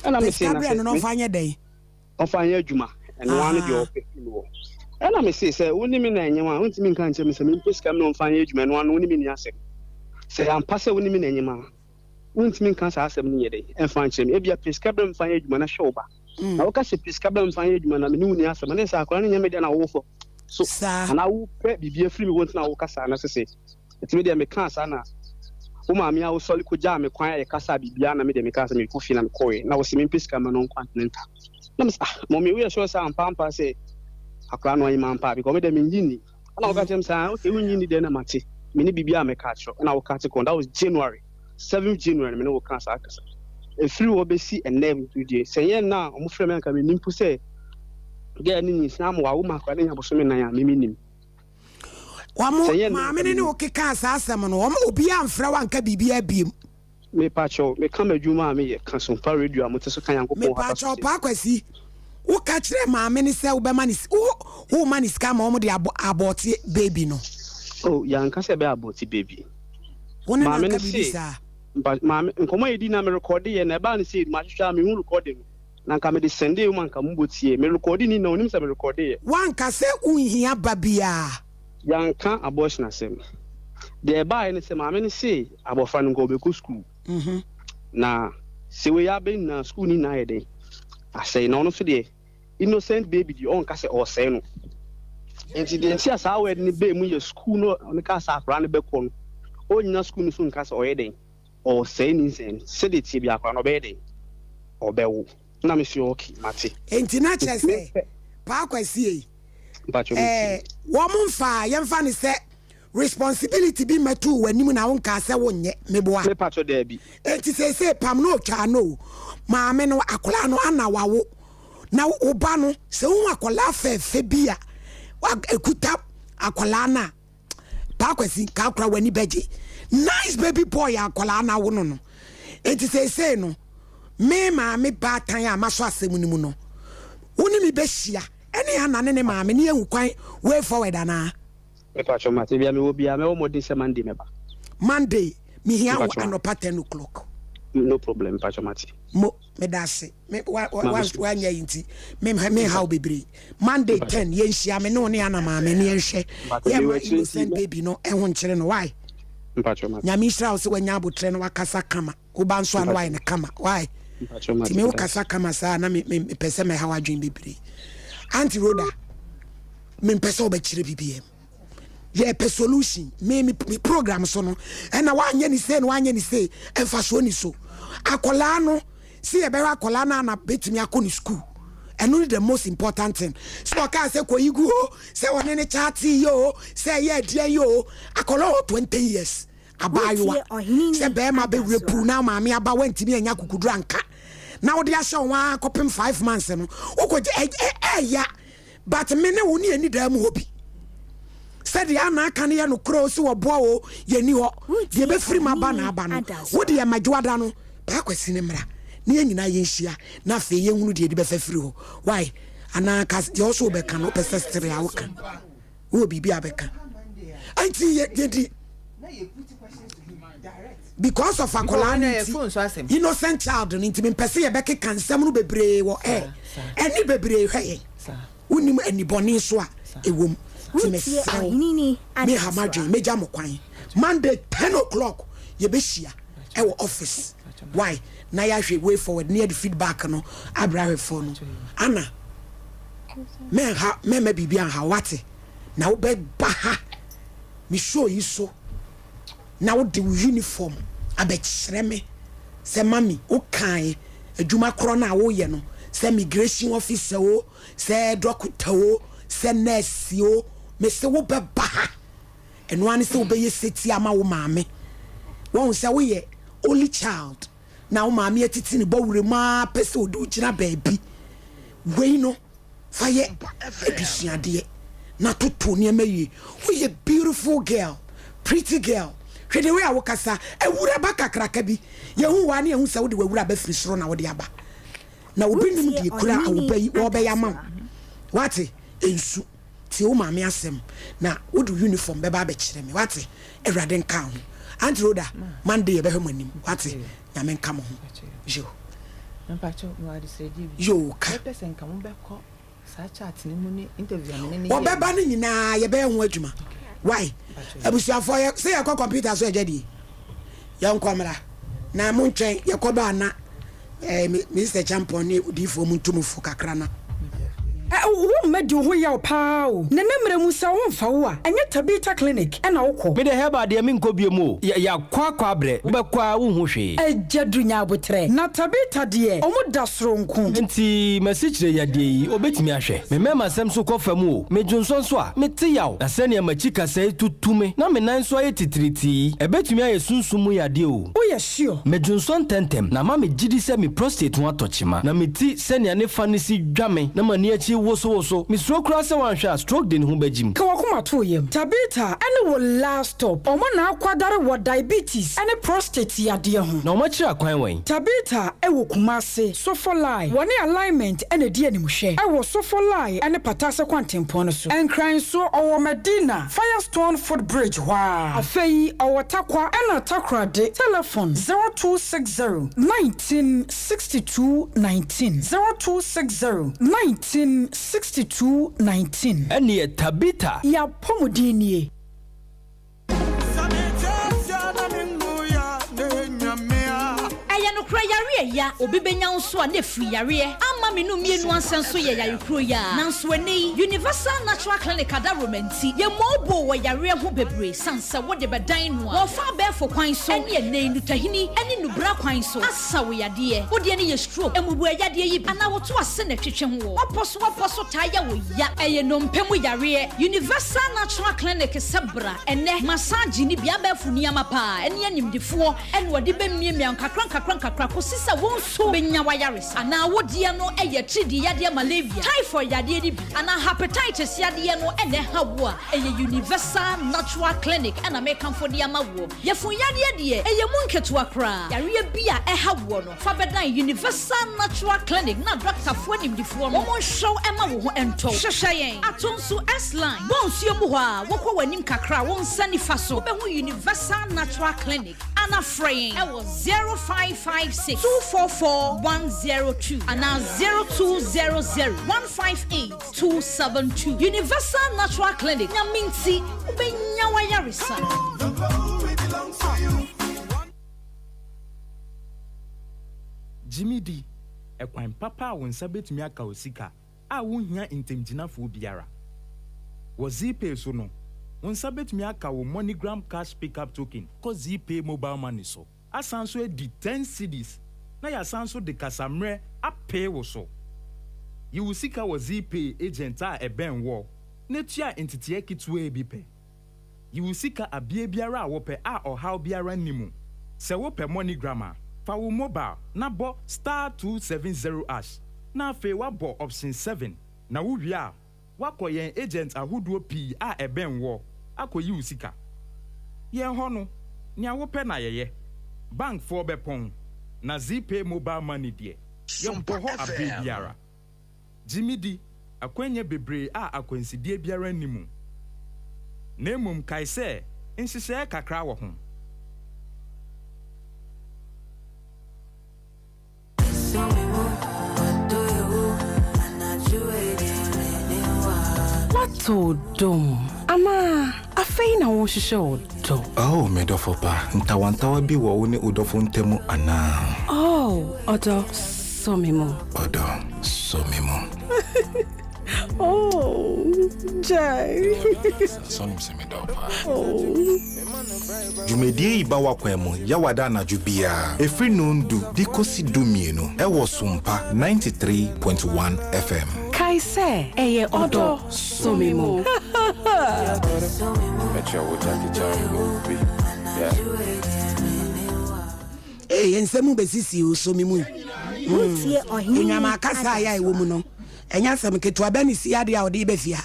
ana me say na say no fanya dey o fanya adwuma eno anu de o pe no ana me say oni mi na enyema onti mi kan che me se me piska ma no fanya adwuma no ano oni mi ni asem se ampa se oni mi na enyema onti mi kan sa asem ni ye dey en fan che me e bia piska bra me fanya adwuma na hwe oba na wo ka se piska bra me fanya adwuma na me ni uni asem na sa akora ni nyame de na wo fo so ana wo pe bibia free me won't na wo kasa na se etimi de me kan sa na wo ma me a wo soli ko ja me kwan e kasa bibia na me de me kasa me ko fi na me ko na wo se me piska ma no continental na me mo me we sure sa ampa say akra no yima ampa because me de me nyini na wo ka tem sa okay wo nyini de na mate me ni bibia me ka cho na wo ka te kon that was January 7th January me no wo kan sa akasa e free wo be si and never to dey say yen na o mo frɛ me nka me nimpu say ge ani ni sam wa wo ma kwa nya boso me nan ya me nim wa mo ma me ne o keka asasem no o obi amfra wanka bibia biem me pacho me kam adwuma me ye kan Sompa radio amote so kan yankopon ha pacho pa kwasi wo ka kire ma me ne se wo be manis wo manis ka ma o mo de aboti baby no oh yanka se be aboti baby wona na ka bibi sa ma me nkomo edi na me record ye na ba ne se ma hwehwa me hu record me na nka me de send you man ka mbotie me recording ni na onim se me recording wan ka se unhia babia yanka abortion asem de ba ni se maame ni se abofra no go be ku school na se we ya be na school ni na yede asay no no so de innocent baby di on ka se o say no enti de ntia sa we ni be mu ye school no on ka sa akra ne be ko no o nyina school no so nka se o yede o say ni se de tie bi akra no be yede o be wo na me si okay mate enti na chese pa kwasi wo mfa yemfa ni se responsibility bi metu wanimu na wonka se wonye meboa me pacho there bi enti se pam no twa no maame no akola no ana wawo na oba no se won akola fefe bia wa ekuta akola na pa kwasi ka akora wani beje nice baby boy akola na wo no enti se no me maame ba tan a maso asemu ni mu no woni mi be hia ene anane ne maame ne ehu kwan way forward ana me pacho mate bia me wo bia me wo modi se Monday me ba Monday mi hia wo anopa 10 o'clock no problem pacho mate mo me dase me wa nya yinti me how bebre Monday 10 ye hia me no ne ana maame ne enhwe ye ma innocent baby no ehun kire no why pacho mate nya mi Israel se wanya abotre no wakasa kama wo ba nso an why ne kama why pacho mate me wo kasa kama sa na me pese me how adwen bebre anti roda me pese obekire BBM ye pe solution me program so no na wanye ni say no wanye ni say emfa so ni so akola no see e be akola na betimi akoni school and only the most important thing so ka say ko yigu say one ne chat yo say ye dia yo akola 20 years abayo say be ma be repu na ma me aba wantimi anya kukudu anka na wo dia sha won akopem 5 months no ukoje ya but me ne woni ani da mu hobi said the ana kan ye no cross wo boa wo ye ni ho ye be free ma ba na aba no wo de ye madwoada no ba kwasi ne mra ne ye nyina ye nhia na fe ye hunu de be fa free ho why ana ka ye also be kan persistere ya wo kan wo bibi abeka anti ye di because of akola innocent child no inti me pese ye be ke kan sam no bebre wo any bebre hwe unim ani boni so a ewom me hamadwe meja mo kwan Monday 10 o'clock ye be hia e wo office why na ya hwe way forward near the feedback no abrawe for no ana me bibi an ha wate na wo be ba ha me show you so na wo de uniform abekire me se mami o kan adwuma kro na wo ye no se migration officer o se doctor o se nurse o me se wo be ba eno ani se wo be yeseti ama wo maame won se wo ye only child na wo maame etiti ni bowure ma pese odu gina baabi we no fa ye ebisuade na toto ne mayi wo ye beautiful girl pretty girl hwede we awokasa ewura ba kakraka bi ye hu wa ne hu se wo de wura ba firi soro na wo de aba na obi nim de kura awobai wo be yamam wate ensu ti o maame asem na wo do uniform be ba be kire me wate ewrade nka ho antroda Monday be hemanim wate nyame nka mo ho jo mpacho no ade sedi yo ka pese nka mo be ko sa chat ni mu ni interview ni o be ba ni nyina ye be ho adwuma why abusuafo ye say your computer so ejadi ye nkomra na mo ntwen ye ko ba na Mr. Champion ni di fo mu ntumufo kakra na wo medi ho ya pa o ne nemre mu sa wo mfa wo a enye Tabita clinic na wokọ me de heba de me nkobie mu ya kwa abre wo be kwa wo hu hwe ejadunya abotre na Tabita de omu da soronko nti message ya de yi obetimi ahwe me mema sem so kofa mu o me dwonso so a me te yaw na se ne machika sai tutume na me nan so ayetitriti ebetimi aye sunsumu ya de o ye sure me dwonso tentem na ma me gidi se me prostate ho atochima na me ti se ne ne fanisi dwame na mani achi woso misro kura se wan hwa stroke de ne ho bagim ka wakoma to yem tabita ene wo last stop omo na akwadare wo diabetes ene prostate yade ho na omo kira kwan wan tabita ewo kumase sofolai woni alignment ene die anim hwe ewo sofolai ene patase kwantempon so enkran so owo medina firestone footbridge wa afei owo takwa ena takrade telephone 0260 1962 19 0260 1962 19 ene tabita ya pomodini ya obi benya nso a na free yare ama me no mienu ansenso ye yare kro ya nanso eni universal natural clinic ada romanti ye mobo wo yare ho bebre sanse wo de bedan no a wo fa be fo kwan so ene ene nutahini ene nubra kwan so asa wo yade wo de ne ye stroke emubu yade yi ana wo to ase na twetwe ho woposo taya wo ya eye no mpemu yare universal natural clinic sebra ene massage ni bia be fu ni amapa ene animdefo ene wo de bemmiemia nkakran kosisa won so benya wayares ana wodie no eye tridi yade malaria typhoid yade ni bi ana hepatitis yade no ene hawo a eye universal natural clinic ana mekamfo de amawo yefun yade de eye munketo akra yare bia hawo no fa bedan universal natural clinic na doctor fo nimdifo no mo show ema wo ho ento hwehweyen atonso s-line bonsuo mu ho a wokọ wanim kakra won sani fa so be ho universal natural clinic ana fraying e was 0556 244102 and now 0200158272 Universal Natural Clinic Nyaminti ubenya wayarisa Jimmy D ekwan papa won sabetumi aka osika a wonhia intemginafo biara wo zipe so no won sabetumi aka wo MoneyGram cash pickup token ko zipe mobile money so asanso edi 10 cedis na ya sanso de kasamre apay wo so you sika wo zipe agent a eben wo na tua entity ekitwe bi pe you sika abie biara a wo pe a ohaw biara nimu se wo pe MoneyGram fa wo mobile na bo *270# na fe wa bo option 7 na wo wi a wakoyen agent ahoduo pi a eben wo akoyi usika yen ho no nia wo pe na yeye bank for bepon na zipay mobile money de Sompa ho abebiara Jimmy D akwenye bebre a akwensidie biara nimu na emum kai se nhihye kakra wo ho Wato dom ama afei na wo hwehwe odo oh medofo pa ntawantawa bi wo wo ne odofo ntemu ana oh odo somimo oh jai sonim se medopa Jumedie iba wakwemo yawada na jubia efri nundu dikosi dumienu ewo Sompa 93.1 FM Kaise eye odo somimo ensemu besisi o somimu Mutie ohini nyama kasa ya ewo mu no enya sam keto abani si ade a ode be fia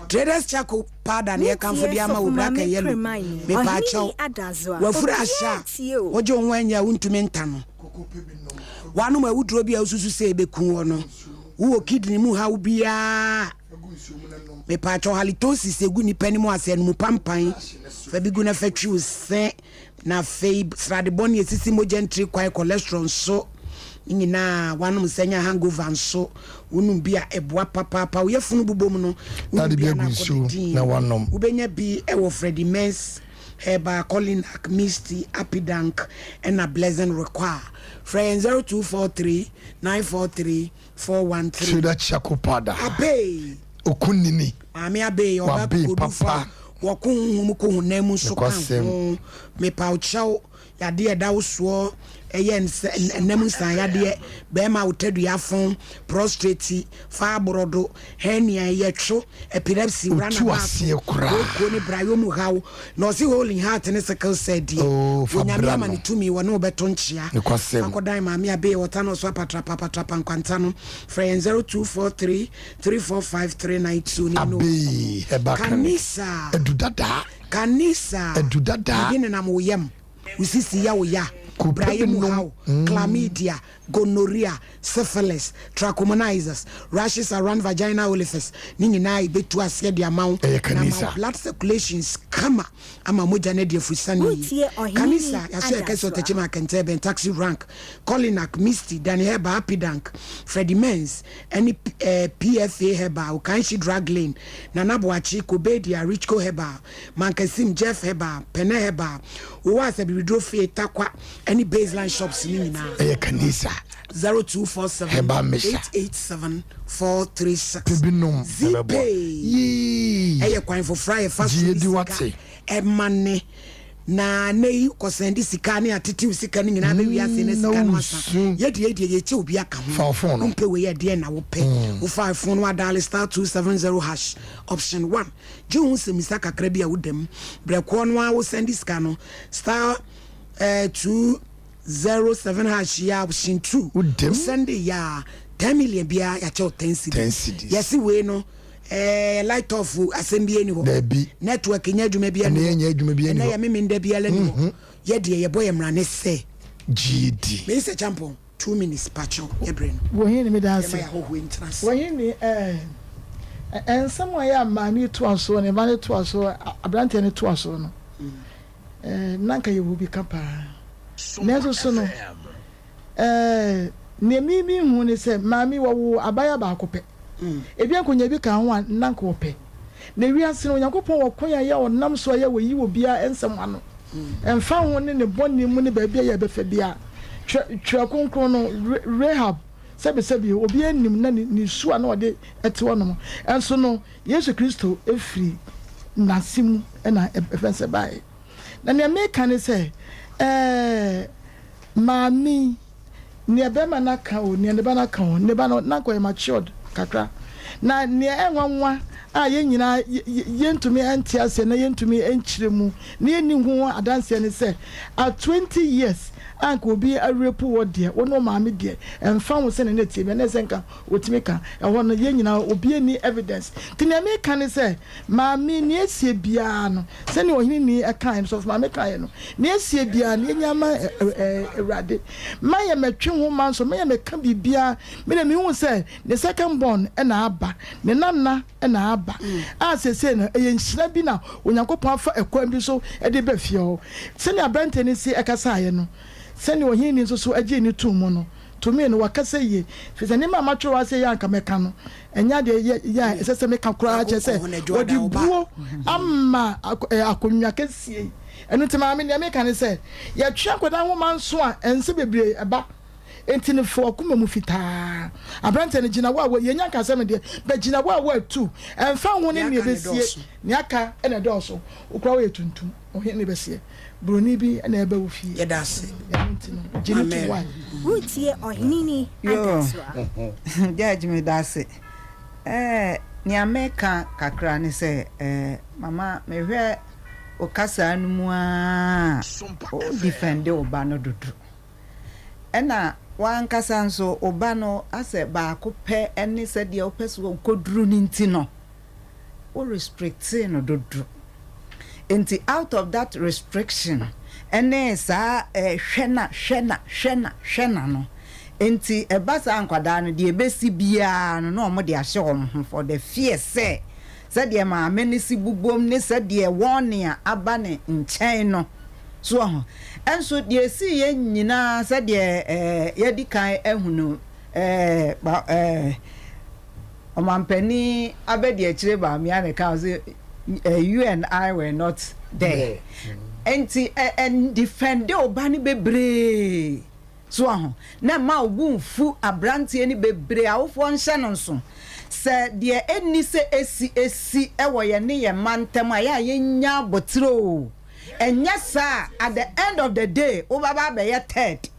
traders chako pada ne kamfo dia ma wo braka yelo me pa chaw wafura asha oje onwo anya wuntumi ntano wanu ma wudro bia ususu se beku wo no wo kidney mu ha ubia me pa chaw halitosis egu ni pani mu ase no pampan fa bigu na fatwi use na fei frade boni esisi mojentri kwa cholesterol so nyina wanum senya hangover so unum bia eboa papa wo yefunu bubom no na de bia gusu na wanom ubenya bi ewo Freddy Mens heba Colinac Misty Apidank and a Blessing require friend 0243-943-413 Shida Chakopada abe okunini ami abe oba papa wakun mu ko nemu so kan me pa uchaw yade da woso enam san yade be ma wotadua fon prostrate fibroid hernia yetwo epilepsy rana ba ko ni brayo mu hawo no si holding heart ne sickle cell die onyame ama ne tumi wo no beto nchia akodan ma me abe wota no so patrapa nkwanta no friend 0243 345 392 no kanisa edudada ine na mo yam usisi ya wo ya Brahim chlamydia, gonorrhea, syphilis, trichomonizers, rashes around vaginal orifice. Nini na ibetu asia di amount. Blood circulations kama ama moja ne di fusani. Kanisa ya so keso techima kentebe taxi rank, Colinac, Misty, Danny Heba, Happy Dank, Freddie Menz, any PFA Heba, Ukanshi Drag Lane, Nanabuachi, Kobedia, Richco Heba, Mankasim, Jeff Heba, Pene Heba, Uwase Bidrofi Takwa. Any baseline shops in Kanisa 0247 887 436 Zipe kwan for fry fast money na nei ko sendi sika ne atiti sika ne nyina be wiase ne sika no asa ye che obi aka ho mpe we ye de na wo pe wo fa phone wa dial *270# option 1 je hu se misaka kra bia wodam bre ko no wa wo sendi sika no *207# ya option 2 Sunday ya 10 million bia ya cho 10 cedis yes we no light off assembly ni ho network nya dwuma bia na ya memenda bia la ni ho ye de ye boy mra ne se GD me se champion 2 minutes pacho ye brain wo hin ni me da se wo hin ni en someone ya mani to aso ne mani to aso abrante ne to aso no nanka ye wo bi kapa nezo so no ne mimi hu ne se mami wo abaya ba akopɛ ebi ankonya bi ka ho nanka opɛ na wiase no yakopon wo konya ye onam so ye wo yi wo bia ensem ano emfa ho ne bonni mu ne ba bia ye befa bia twa konkron no rehab sebi obi anim na ni su ana ode ete wono enso no Yesu Kristo efiri nasimu na efense bai na ne meka ne se mami ne be ma na ka o ne ba na ka o ne ba na ko e matured kakra na ne enwanwa a ye nyina yentumi antiase na yentumi enchiremu ne eni hu adanse ne se at 20 years anko bi arepu wode wono maame de emfa wo se ne tie me ne senka otimi ka ehwo no ye nyina obi ani evidence tini me ka ne se maame ne esie bia no se ne ohini ni ekan so maame kan no ne esie bia ne nyama ewrade maye metwe ho man so maye meka bibia me ne me hu se ne second born e na aba ne nana e na aba a se no eye nhira bi na onyankopon afa ekwan bi so e de ba fie ho se ne abrante ne si ekasa ye no sani ohini nso so agi ni tumu no tumi no wakasa ye fisa ne mama twa se ya nka meka no enya de ya esese meka kura che se odi buo amma akonwa kesie enu tema me ne meka ne se ya twa koda ho manso a ense bebre eba entini fo kuma mu fitaa abrante ne gina wa ye nya nka se me de be gina wa tu emfa ho ne ne besie ne aka ene de oso ukura wa yetuntum ohini besie broni bi na ebe wo fie yedase jini to wa wutie ohinini adaswa jaji me dase ni ameka kakra ni se mama mehwe okasa anumu a defend oba no dudu ena wan kasa nso oba no ase ba akopɛ ene se de opeso koduru ni ntino o restrict no dudu. Into out of that restriction ene sa hwena no enti ebasa ankwada no de ebesi bia no na omo de ahye om for the fear say de ma amene si bubom ne de warning aba ne nkyɛn no so ho enso de si ye nyina de ye di kan ehunu omampani abedi akire ba me ane ka say you and I were not there. Enti and defend obani bebre. So aho na ma ogunfu abrante ni bebre awofo nhye no nso. Se de eni se esi ewo ye ne ye mantem aya ye nya botiro. and yes sir at the end of the day obaba be ye third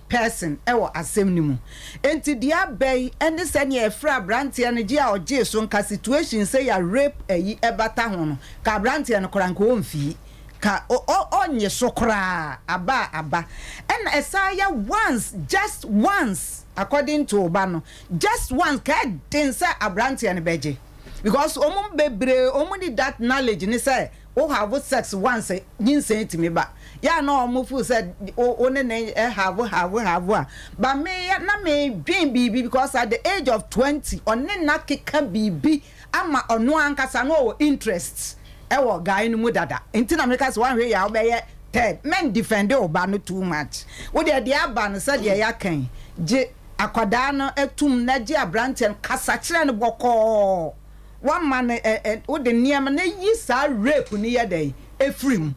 person ewo asem ni mu enti dia bay ene se ne efra brantie ne gia oje so nka situation say ya rape eyi ebata ho no ka brantie no koranko onfi ka onye sokra aba and esaya just once according to obano just once ka den say abrantie ne beje because omum bebre omuni that knowledge ni say o have sex once yin say to me ba ya no omufu said one have but me na me dream bibi because at the age of 20 on na keka bibi ama ono ankasa no interest e wo guy no mu dada enti na make us one way ya obeye third men defend oba no too much wo de aba no said ya kan je akwada no etum na je abranten kasa kire no boko one man wo de niam na yi sa rape ni ye dey efrim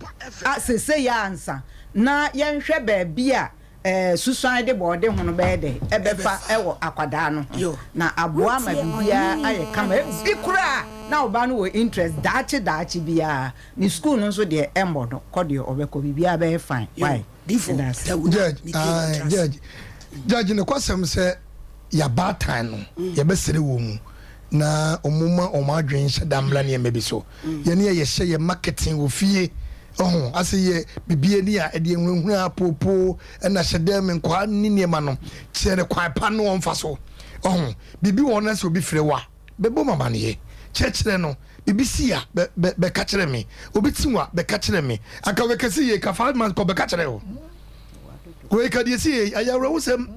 say ya answer na yenhwe ba bia susuan de bode hono be de ebefa ewo akwada no na aboa ma bia aye kama bikura na oba no interest dachi bia ni school no so de embodo kode obeko bia be fine why judge ne kwasem se ya batan no ya besere wo mu na omuma omadwen shadamla ne mebi so ye ne ye hye ye marketing wo fie ase ye bibie ni a ede enhunu apopo na shedem nkwa ni niema no chere kwa pa no onfa so bibi wona se obi frewa bebo mama ne ye chechere no bibi sia be ka chere me obi tinwa be ka chere me aka we kase ye ka 5 months ko be ka chere wo we ka die si ayawra wo sem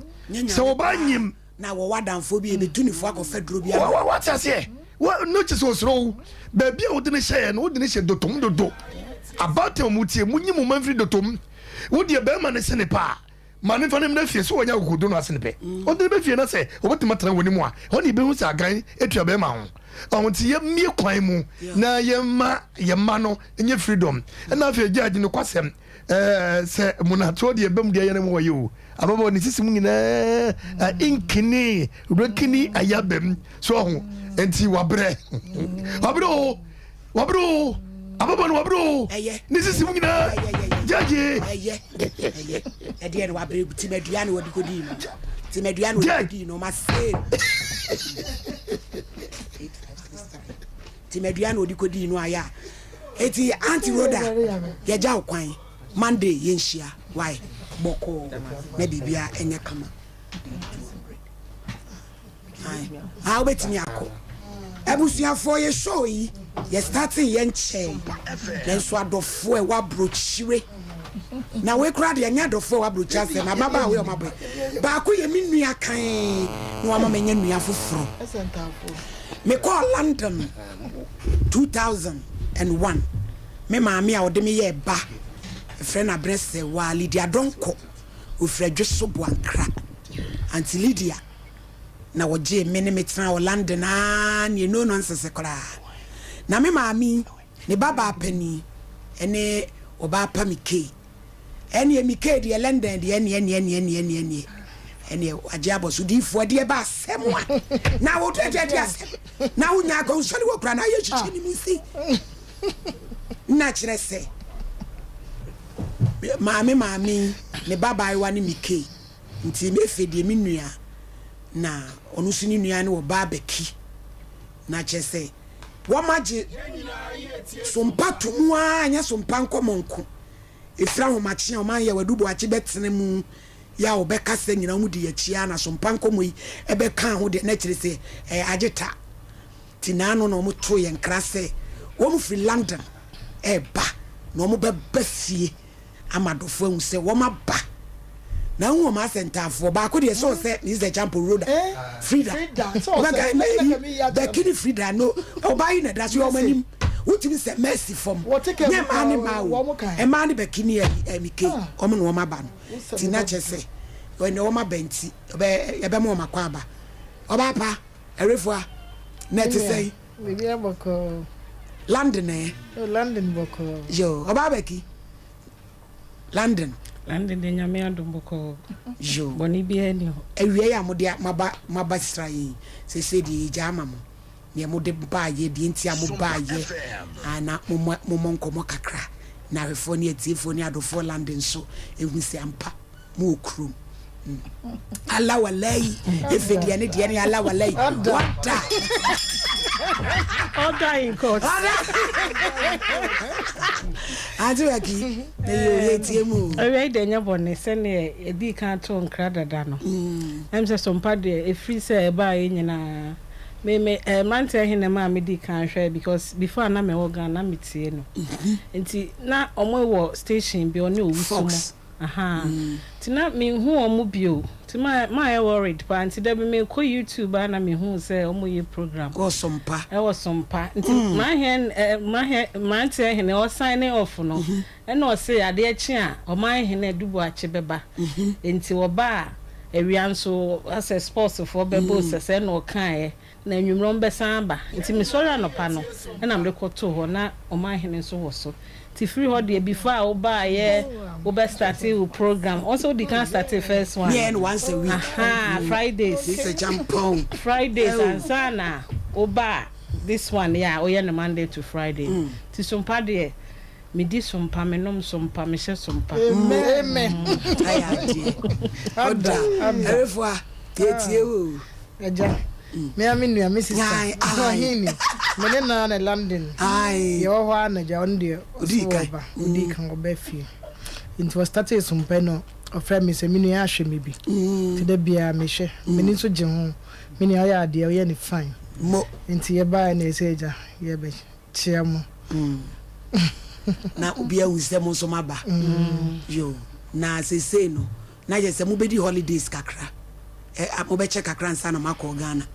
se obanyim na wo wadanfo bi e tunifo akofɛ duro bi what ase no chiso sro ba bia wo de ne hye no wo de ne hye dotom dodo about mutie munyi mu manfri dotom wo de be ma ne se ne pa ma ne fa ne mna fie so wonya gogodo no ase ne pe wo de be fie na se wo betima tara woni mu a wo ne be hu sa gan etua be ma ho ti ye mie kwan mu na ye ma no enye freedom na fa judge no kwasem se munato de bem de ye ne mo yo ababo ni sisi mu nyina inkini rekini ayabem so ho enti wabre ababo no wabro ni sisi mu nyina jaje e de wabre ti meduane wodi kodi no ti meduane wodi kodi no ma se ti meduane wodi kodi no aya eti anti roda ye ja kwan Monday yenshia why boko na bibia enye kama how betimi akọ ebusuafo ye show yi ye starting ye nche then so adofo e wa brochire na we kra de nya adofo wa brocha se na baba we o mabe ba ko ye minua kan no ama menye nua foforo me call London 2001 me maami a ode me ye ba friend abrese wa Lydia Donko ofredwe so boankra anti Lydia na woje mene metra o London ne no nonsense kra na me maami ne baba pani ene oba pa mike ene mike de London de ene aje abosu difo de ba semwa na wo tete asem na wo nya ko so wo kra na ye chichi ni musi na kire se maami ne baba iwa ni mike nti me fedie me nua na onu sini nua ne wo barbecue na chese wo maje sompa tumu anya Sompa Nkomo nko efra ho machi o man ye wadubo achi betene mu ya obeka se nyina mu di achia na Sompa Nkomo yi ebeka ho de na kire se ageta tinano no mu to ye nkra se wo mu free London ba no mu beba fie amadofo hu se wo ma ba na hu ma sentafo ba ko de so se is the champion road Frida so the kid Frida no obayi na da so o manim utimi se mercy from ne mani ma wo e mani be kini mike o mo no ma ba no tina chese when o ma benti e be mo ma kwa ba oba pa erefua net say we be aboko London London boko yo oba beki London de nyame adomboko jo boni bi eni ewie ya mode maba srai se di jama mo ne mode ba ye di ntia mo ba ye ana mo nkomo kakra na refoni etifoni adofo London so ehu se ampa mo okrum ala walai efedi ne de ne ala walai what Order in court. Aduaki etiemu Ewe de nya bone se ne edi kan to nkra dada no. Em se sompa de efri se e ba e nyina me mante hene ma me di kan hwe because before na me organ na metie no. Enti na omo wo station bi oni owusumo. Aha. Tina me hu omo bio. Ti my worried pa anti da be me ko YouTube na me hu say omo ye program. Go sompa. E was sompa. Nti my hene o sign off no. E no say ade achi a o my hene dubu achi beba. Nti wo ba ewia nso as a sports for bebo se no kan na nwumro mbesamba. Nti me sorry anopa no. E na me ko to ho na o my hene nso wo so. Ti free holiday before I buy we best start a program. Also they can start the first one. Yeah, and once a week. Fridays. This is a jump. Fridays and sana oba this one yeah, oh yeah, Monday to Friday. Ti sompa de me di sompa me nom sompa me she sompa. Amen. Ayadi. Oda. Erefua tie o. Eja. Me aminu me sister. Hini. Me na London. Ai. Yo ho na ja onde. Odi kan obafi. It was started some peno of friend me say minu ya hwe me bi. Ti da bia me hwe. Me ni so je ho. Me ni aya ade o ye ni fine. Mo. Nti ye ba na eseja ye be chia mo. Na obi a wuse mo so maba. Yo. Na se no. Na je se mo be di holidays kakra. Mo be check kakra nsa na mako Ghana.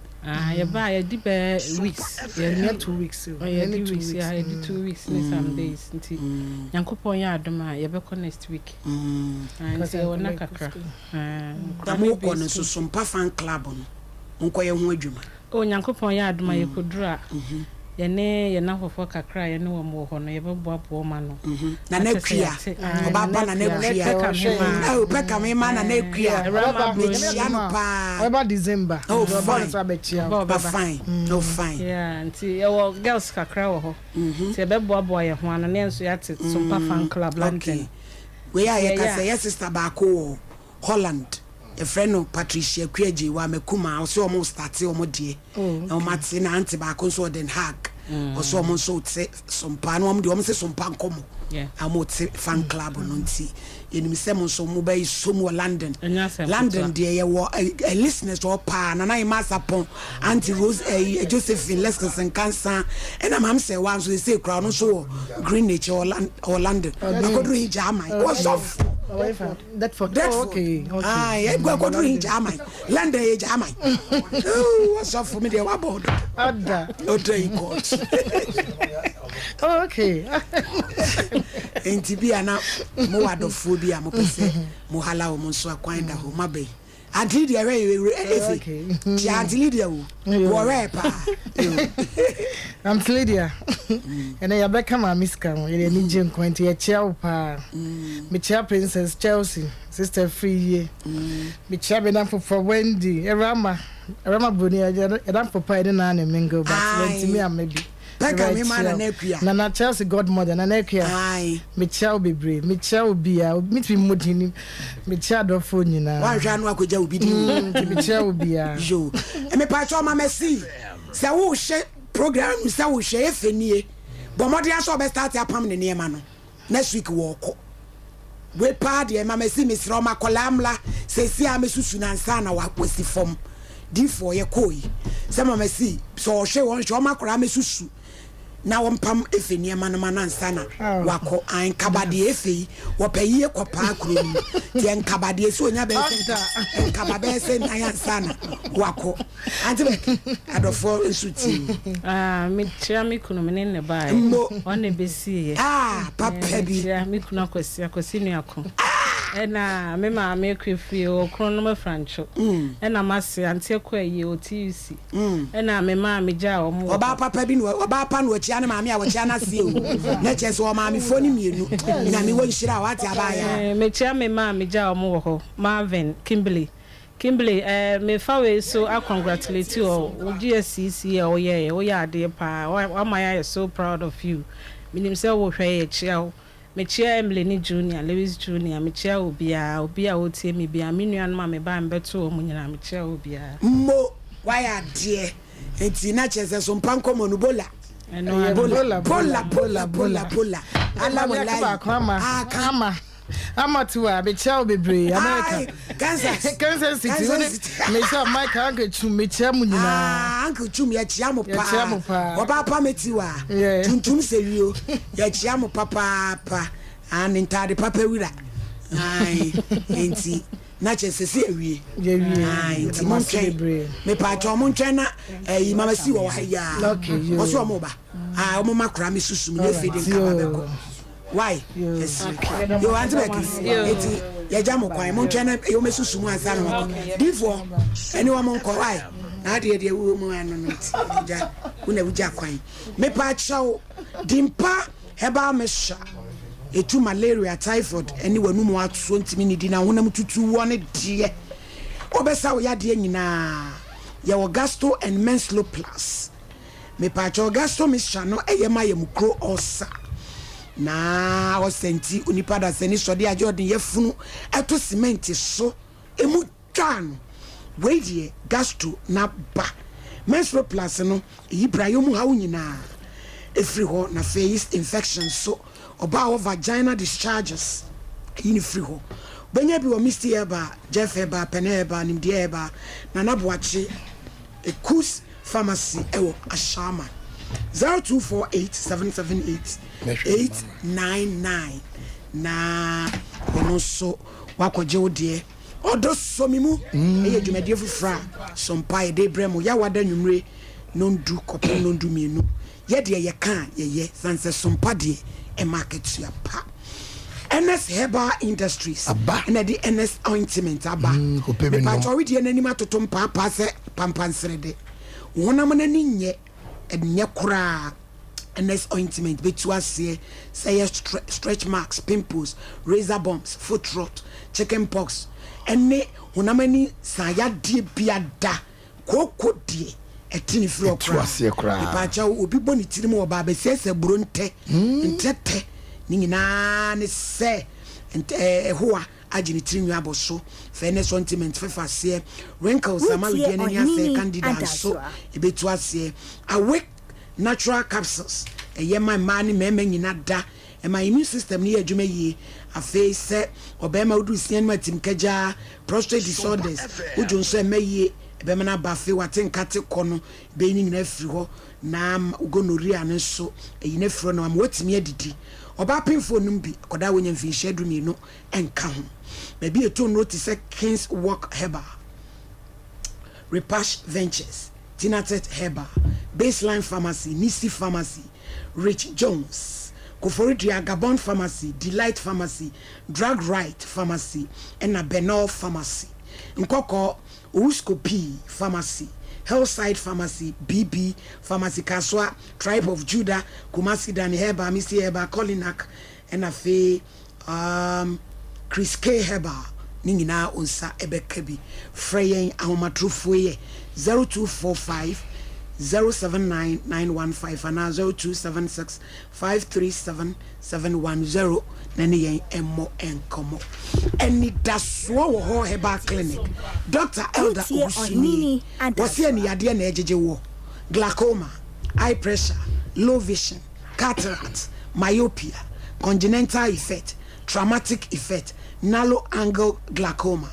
You buy a deep weeks. Yeah, 2 weeks. Yeah, 2 weeks. Yeah, 2 weeks. Some days. Nti Nyankopon ya adoma ye be next week. And say ona kakra. Amo ko no so Sompa fan club no. Nko ye ho adwuma. Oh Nyankopon ya adoma ye kodura. Ye na fofo kakra ye ne wo mo ho no ye be boapo ma no. Na na kwia. Oba pa na na kwia. Oh peka me ma na na kwia. Rama Chiano pa. About December. Oh fine. No fine. Yeah, nti ye wo girls kakra wo ho. Ti be boaboa ye ho ana ne nso ya te Sompa fan club London. We are ye ka say your sister ba ko Holland. A friend of Patricia Kweji wa mekuma also almost started omo die. Na mati na anti ba ko so Den Haag. Also almost so Sompa no de omo se Sompa Nkomo. Yeah. Amoti fan club no nti. Yenim se mo so mo ba so mo London. London de ye wo a listeners to pa na na Masapon Auntie Rose Josephine Lesson Cancer and am say one so say crowd no so Greenwich or London. I go do hijama. What's off? That for that okay. I go do hijama. London hijama. Oh, what's off for me there about? Ada. No try court. Okay. Enti bia na mo adofo bia mo pese mo hala o mo so akwan da ho mabe anti dia we okay ti anti dia wo wo pa I'm Lydia and ya beka ma miska mo ye ni je nkwenti ye chia pa me chia Princess Chelsea sister free ye me chia be na for Wendy Rama boni ya dan papa ide na na mingo but me am maybe Peka me man na kwia. Na Chelsea godmother na kwia. Ai. Me chia obebre, me chia obia, meet me modini. Me chia do phone nyina. Wan hwa no akogya obi di. Me chia obia. Yo. E me pa cho ma merci. Se wo hye program se wo hye efenie. Bo modi aso be start apam ne ne ma no. Next week wo ko. We pa de ma merci me sro ma kolamla. Se si a me susu na nsa na wa kwesi fom. Di for ye koi. Se ma merci. So hye won hye o makora me susu. Na wompam efenie manama nsana wako an kabade efi wopayiye kopa krom tie nkabade esi onya be se nkababe se na yansana wako antibek adofo nsuti me tia me kunu me ne bae one besi ye papa bi me kunu akosi nu ako ena me ma me kwefi o krono me francho ena mase ante kwaye o TUC ena me ma me ja o mo oba papa bi no oba pa no chia na ma me a wo chia na se o na che so ma me foni mienu na me wo nhira wate abaya me chia me ma me ja o mo ho Marvin Kimberly me fawe so I congratulate you o GSCC o ye ade pa wa my I so proud of you minim se wo hwe ye chia mekyia Emily Junior Lewis Junior mekyia obia wotie me bia me nuan ma me ba mbeto omu nyina mekyia obia mo why adie enti na chese Sompa Nkomo no bola bola ala wallahi ama tuwa mekyia bebre America Kansas City mekyia Mike Uncle Chum mekyia mu nyina Uncle Chum ya kyia mo pa oba pa metiwa tuntum serio ya kyia mo papa an intade papa wira ai enti na chese se awie ai enti mo bebre me pa cho mo ntwen na mama si wo ya oso mo ba o ma kra me susum na fede nka beko why yes you want to make it ya jam kwan mo ntwen na yo me susum ansa na ko before anyone mo ko why na de wo mu anu no ja una wuja kwan me pa chawo dimpa heba mesha etu malaria typhoid eni wanu mu atuo ntimi ni di na honam tutu wo ne de obesa wo ya de nyina ya wo gastro and menstrual plus me pa chawo gastro mesha no eyema yemukro osa na o senti unipa da seni sode ajodin yefunu eto cement so emu twan we die gastro na ba menstrual plus no yibra yomu hawo nyina efri ho na face infection so oba o vaginal discharges in free ho benya bi o misti eba jeff eba pene eba nimdi eba na naboache ekus pharmacy ewo ashama 0248778899 na ono so wakoje odie odo so mimu eye dwumadie fufra Sompa e de bremo ya wada nwumre nondu kopo nondu mienu ye de ye kan ye sanse Sompa de e market ya pa NS Herbal Industries na the NS ointment aba pa tori de nanima totom pa se pampansrede wonam na ninye enye kura NS ointment betu ase say stretch marks, pimples, razor bumps, foot rot, chicken pox ene wonamani saya die biada koko die etini fro kura pa cha obi boni tirimu oba be sese bronte ntete nyina ne se hoa agini tirimu aboso fairness ointment fefa se wrinkles amawide ne nya se candida so ebetu ase awake natural capsules my money me nyina da my immune system ni adwuma yie afei se obema udu sien matim kaja prostate disorders uju so emaye ebema na bafe watenkate kono be ni nyina afiri ho na gonorrhea ne so eyina afiro na watimi adidi oba pinfo num bi koda wonya mfinhye du mienu enka ho na bi eto notice Kings Walk Herbal, Repash Ventures, Tinatet Herbal, Baseline Pharmacy, Nisi Pharmacy, Rich Jones, Koforidria Gabon Pharmacy, Delight Pharmacy, Drug Right Pharmacy, and a Benol Pharmacy. Nkoko Uskopi Pharmacy, Hillside Pharmacy, BB Pharmacy Kaswa, Tribe of Judah, Kumasi Dani Herbal, Missy Herbal, Kolinak, and a Fe Chris K Herbal. Ningina unsa ebekebi freyen ahomatrufoye 0245 079915 and 0276 537710 nani yen emmo enkomo eni daswo wo ho Herbal Clinic Dr. Elder Usuni wasi eni yade na ejeje wo glaucoma, eye pressure, low vision, cataract, myopia, congenital effect, traumatic effect, narrow angle glaucoma,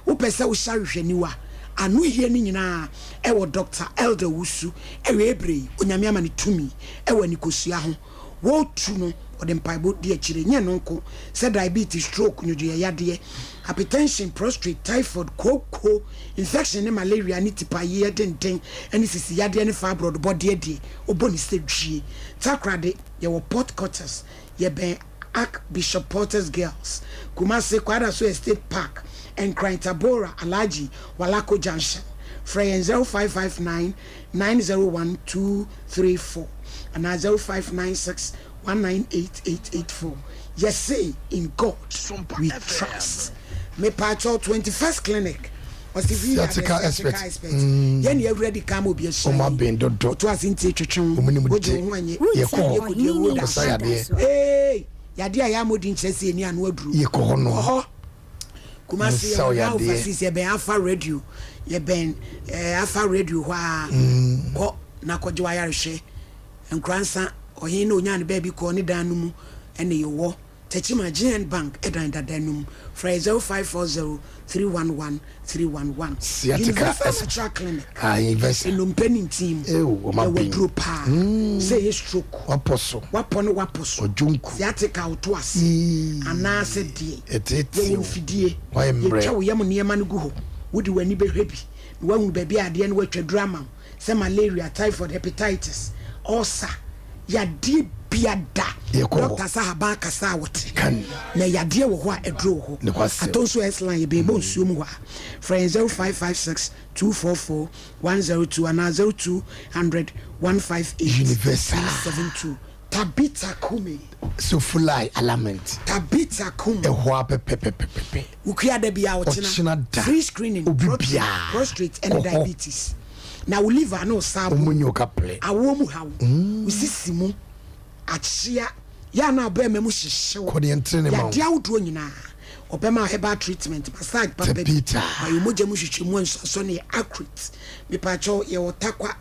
upese usharihweniwa anu hie ni nyina ewo Dr. Elder Wusu ewe ebre onyame ama ni tumi ewo nikosua ho wo tu no ode mpaibo de akire nye no nko se diabetes, stroke, nyudu yade, hypertension, prostate, typhoid, koko, infection, malaria, ni tipaye denden eni sisi yade ne fibroid body de oboni se dwie takrade ye wo port quarters ye ben Archbishop Porter's Girls, Kumase Kwada So Estate Park, and Tabora Alaji Walako Junction. Freyen 0559 901 234 and 0596 198 Yes, say in God we trust. Me Pacho 21st Clinic, Theatrical expert. Yẹn yẹ ready come obi ẹ Ọmọ abẹ́n dodo. To as in twetwe. Ọmọ ni mo di. Yẹ kọ́ ọ̀sá yadeɛ. Hey, yadeɛ ya modi nkyɛse eni anu aduru. Yẹ kọ́ hɔ Kumasi ya overseas ye ben Alpha Radio. Ye ben Alpha Radio hwa. Ko na kɔgye wa yarehwe. Nkransa ohin na onya ne ba bi kɔ ne dan no mu ene ye wo. Techima GN Bank edan dadanum. Fra 0540311311. Theatrical clinic. Invest. In penning team. Group say stroke. Waposo. Ojunku. Theatrical to us. Ana said die. Eteti. Fidie. Why embre. Ye yam niema no go. Wodi wani be happy. Wan baby ade no watwa drama. Say malaria, typhoid, hepatitis, ulcer. Ya die biada. Doctor Sahaba kasa wote. Na ya die wo ho a edro ho. Atonso S-line ye be bon suom ho a. Friend 0556244102 and 0200 Universal 158 Tabita Kumi. So fully alignment. Tabita Kumi. Ehwa pepepepepe. Ukia de bia wotina. Free screening. Prostate and diabetes. Na we live no sabo. Omunyo kaple. Awomu hawo. Usisimu. Achia ya na be memu hyehyew. Ko de entrene ma. Ya dia wodo nyina. Obema herbal treatment massage papa. Ayo moja mu hwehwemu nso ne accurate. Me pa cho ye wotakwa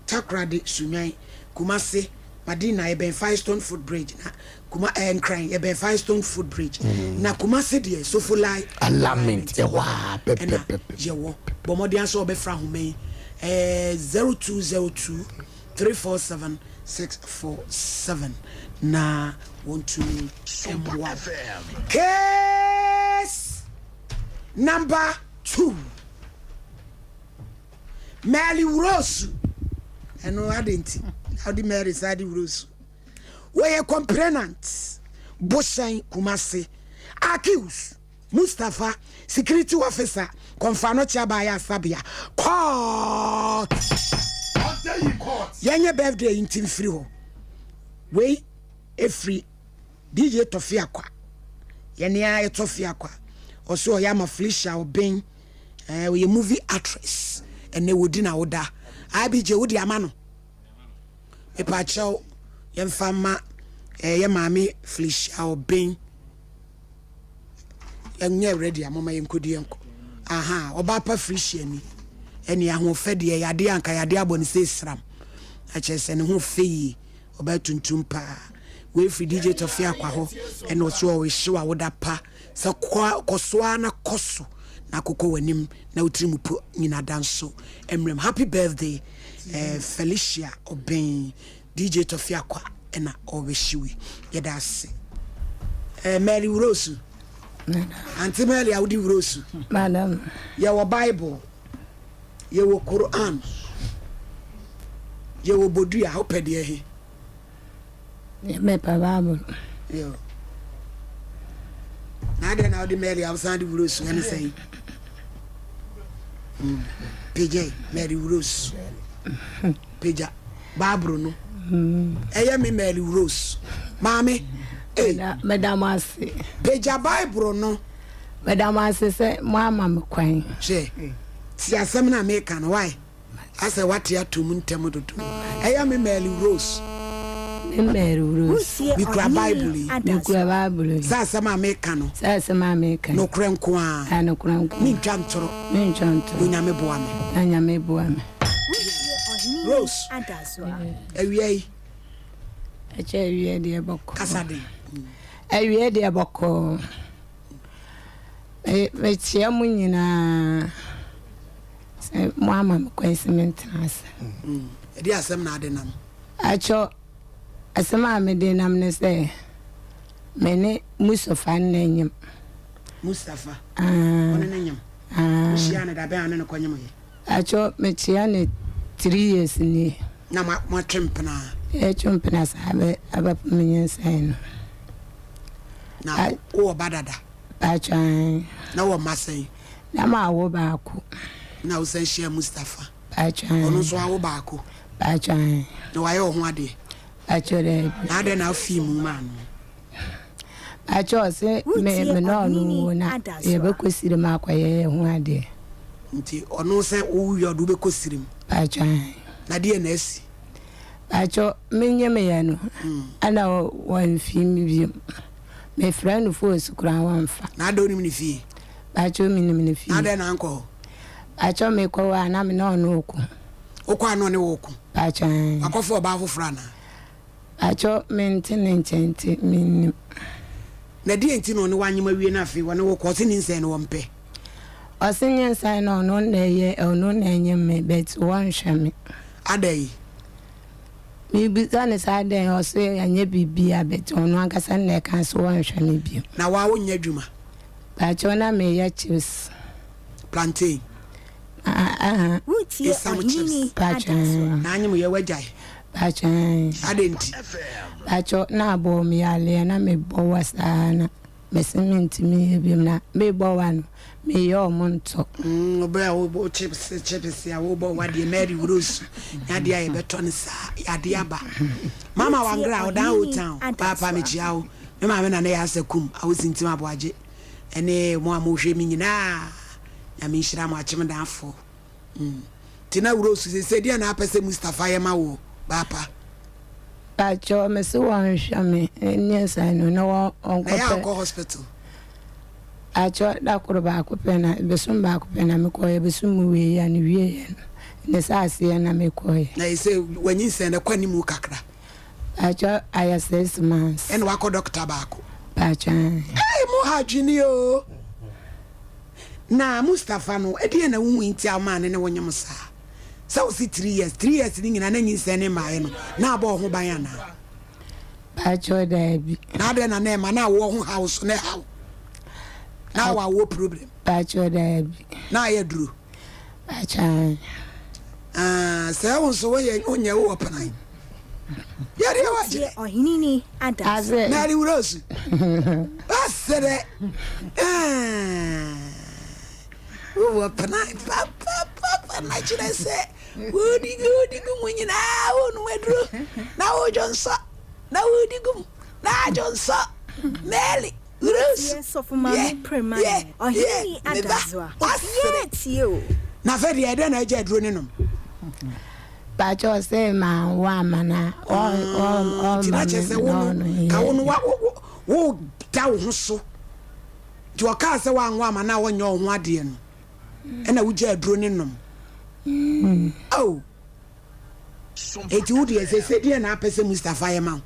takrade sunyan Kumase Madina eben Firestone Foot Bridge na kuma crying eben Firestone Foot Bridge na Kumase de so fulai alignment ewa pepepepe yewo bomodian so obefra home 0202 347 647 na want to Sompa FM. Case number 2 Mali Urosu eno adenti how the Mary side Urosu we complainant Boshan Kumase accused Mustafa security officer confano chabaya sabia court yenye birthday in team free ho we e free DJ Tofia kwa yene a Tofia kwa also yama Felicia Obin we movie actress ene wodi na woda abije wodi amano e pa chaw yemfama ye maami Felicia Obin enye ready amama yenkodi yenko aha oba pa Felicia ni ene ahofede yade anka yade aboni se sram a chese ne ho feyi oba tuntum pa we free DJ Tofia kwa ho ene oso we hyewa woda pa se kosoa na koso na koko wanim na utrimu po nyina danso emrem happy birthday Felicia Obin DJ Tofia kwa ena obeshiwi yeda ase Mary Urosu Auntie Mary Audi Urosu madam your Bible your Quran your bodua opede he me pa Bible yo na de na Audi Mary outside Urosu ene say PJ Mary Urosu Peja Babro no eya me Mary Rose mami madam ase Peja Bible no madam ase say mama me kwan she ti asem na me kan why ase what ya to muntem dodo eya me Mary Rose mi kura Bible sa asem me kan no sa asem me kan no krenko a no krenko mi ntwantoro onyame boa me Rose ewie ewie de boko kasade ewie de boko me tia mu nyina se mama me kwesiment nas e di asem na ade nam acho asema me de nam ne se me ne Mustafa nanyem Mustafa one nanyem shia ne da be ane ne konyem ye acho me tia ne 3 years ni na ma twempena twempena sabe aba menyen sai no na o badada achan na wo masai na ma wo baako na wo san share Mustafa achan ono so awo baako achan na wa ye ho ade achore na ade na fi mu ma no acho se me no no na ye be kwesire ma kwaye ho ade nti ono se wo wi odo be kosirim Pachan. Na die na asi. Pacho menye me ya no. Ana wan fi mi bi. Me friend fo sukura wan fa. Na do ni fi. Pacho mi ni fi. Na de na anko. Pacho me ko wa na me no no oku. Oku ano ne woku. Pachan. Akofo ba afofra na. Pacho mentene nchenti minim. Na die enti no ne wanyema wie na afi wone wo ko se ni nsen no wompe. Osinye nsan no no na ye ono na enye me bet one shame. Adai. Mi bi zane sa den o se anye bibia bet ono ankasa na kan so one shame bi. Na wa wo nya dwuma. Pacho na me ya chips. Plantain. Wuti chips. Pacho. Na anyem ye wajai. Pacho. Adenti. Pacho na bo mi ale na me bo wasana. Me cement mi bi na me bo wan. Me yo monto. Oba wo chips ya wo bo wade Mary Rose. Ya dia ye beto ne sa ya dia ba. Mama wangra o dan o town. Papa me chiawo. Me ma me na ya asakum. A wo sintim aboaje. Ene mo amohwe mi nyina. Ya me hira mo achim danfo. Tina Rose se dia na apese Mustafa ye ma wo. Papa. Pacho me se wan hwame. Enye sai no na wo onko. Na ya go hospital. Acho da kuro ba ko pena besum ba ko pena me ko ye besum we ya ni wie ya ne sa se na me ko ye na ise wanyi sen na kwani mu kakra acho aya 6 months en wa ko doctor ba ko pacha mo ha dwini o na Mustafa no edi na wu nti ama ne wonyem sa o si 3 years ni nyina na nyi sen ne ma ye no na abo ho ban ana pacho da bi na de na na ma na wo ho house ne how now I will problem. Pacho Debbie. Now I drew. Pacha. Say I was away on your open. Yari waje. Oh, hinini ada. Nari Rose. I said it. Open papa. Imagine I say, woody go when you now on wedro. Now Johnson. Now woody go. Now Johnson. Nelly. Yes, of my premay. Oh, he adazwa. Yes, you. Na very I don't know jet running. Pacho say man wamana all say wo down so. You are cast one wamana when you're wadian. And I would jet running them. Oh, it would be as I said, dear, and I person Mr. Fireman.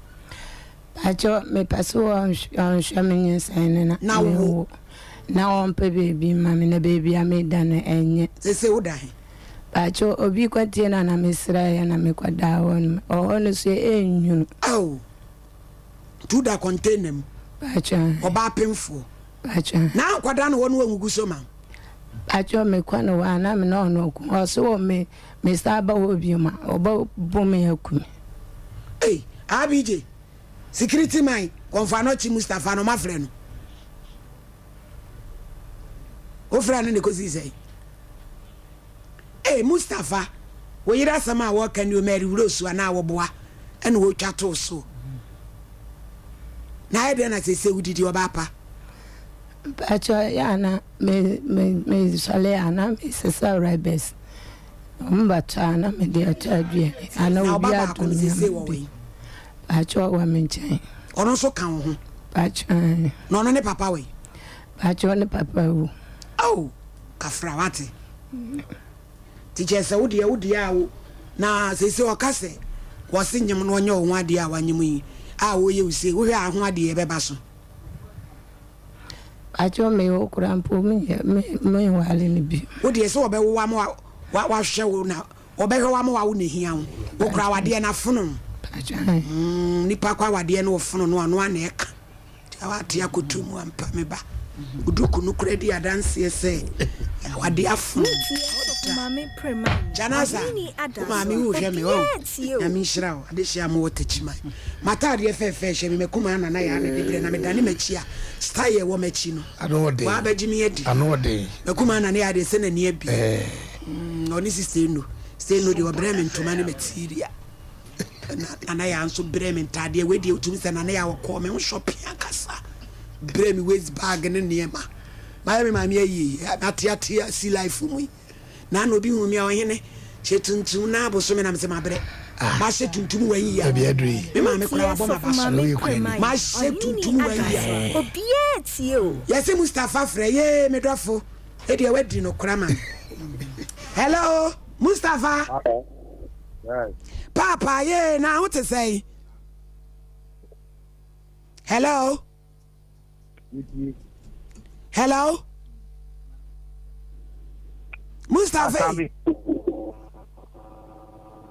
Pacho me paso on shamin sen na on baby mama na baby I made dan enye se wo dan Pacho obi kwatie na mesra ya na me kwada won o no se enyu oh to da contain Pacho oba pemfo Pacho na kwada no won wangugu so man Pacho me kwano wa na me no ku o so me saba obi ma oba bo me akumi eh abije security man konfano chi Mustafa no mafre no o fra no ne ko say Mustafa wo yira sama wo kan you Mary Rose ana wo boa ene wo twa to so na ide na se udidi oba pa Pacho ya na me sale ana me se sa rebes mbata na me de atadue ana obi adu se wo we Pacho wa menchen. Ono so kan ho. Pacho. No ne papa we. Pacho ne papa wo. Oh, kafra wate. Teacher say wodi awo. Na se o kase. Wo se nyem no onye o ade a wanyem yi. A wo ye use wo hwe a ho ade e beba so. Pacho me wo kurampo me wale ne bi. Wodi se wo be wo wa wa hwe wo na. Wo be hwe wa mo wa wo ne hia wo. Wo kura wade na fono. Nipa kwa wade no ofono no ano ana eka awate akotumu ampa meba uduku no kredi adanse se wade afono mama prema janaza mama hu hwe me o na mi hira o ade hia mo wotachima matade fefe hwe me mekuma na na ya na debre na medane machia style wo machi no anode wa bagimi edi anode mekuma na na ya de se na ne abi oni sister no de obreme ntoma ne material na ya nso breme ntade we de otumi se na ya wokọ me shopping akasa breme waist bag ne niema my mama ayi atiatia si life mu na no bi hu mi ohene che tuntum na aboso me na me se mabre ma she tuntum wan yi ya me ma me kura bo ma ba so ma she tuntum wan yi ya obia tie o yesi Mustafa frɛ ye me dofo e de wadi no kura ma hello Mustafa yes papa ye na what to say hello hello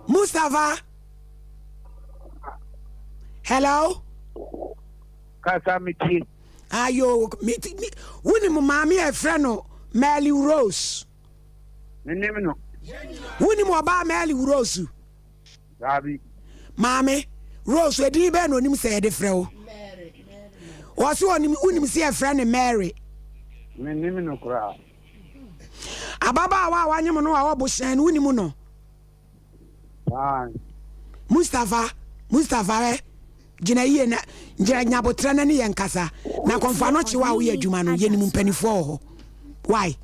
Mustafa hello Kasamiti ayo woni mo maami e frɛ no Melly Rose nemi no woni mo ba Melly Rose Dabi maami Rose edi be no nim sɛ de frɛ wo wɔso woni se e frɛ ne Mary nemi no kura ababa wa wanyem no wa woboshan woni mu no Mustafa gina yie na ngira nyabotra na ne yenkasa na konfa no chiwa wo adwuma no ye nim mpanifo ho why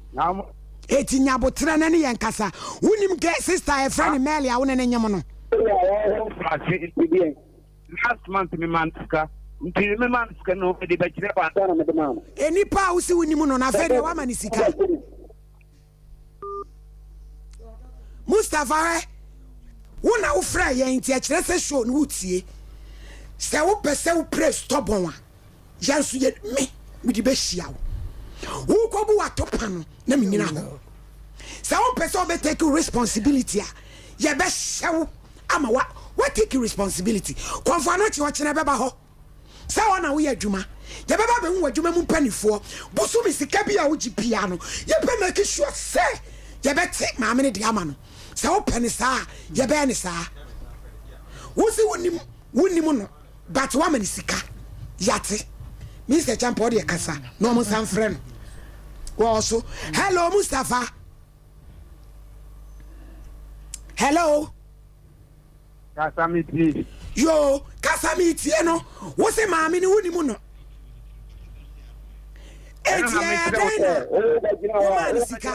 eti nyabotra na ne yenkasa wonim ke sister e friend Mary a wo ne nyem no last month me mantika ntiri me mantika no de ba kire ba na me de mama enipa wo si wonim no na fe de wa mani sika Mustafa wona wo fra ye nti a kire se show no wutie se wo pese wo press stubborn wa yansu ye me di be hia wo ko bu atopa no na me nyina ho se wo pese wo be take responsibility a ye be hyew ama wa take responsibility konfa no chi wo kire be ba ho se wona wo ye adwuma ye be ba be hu adwuma mu panifo busu mi sika bia wo gpia no ye be make sure se ye be take ma me ne di ama no se wo pene saa ye be ne saa wo si wonim no but wa mani sika yate Mr. Champo de kasa no mo san friend wo so hello Mustafa hello Kasamiti yo Kasamiti no wo se maami ni wonim no etia dena wo mani sika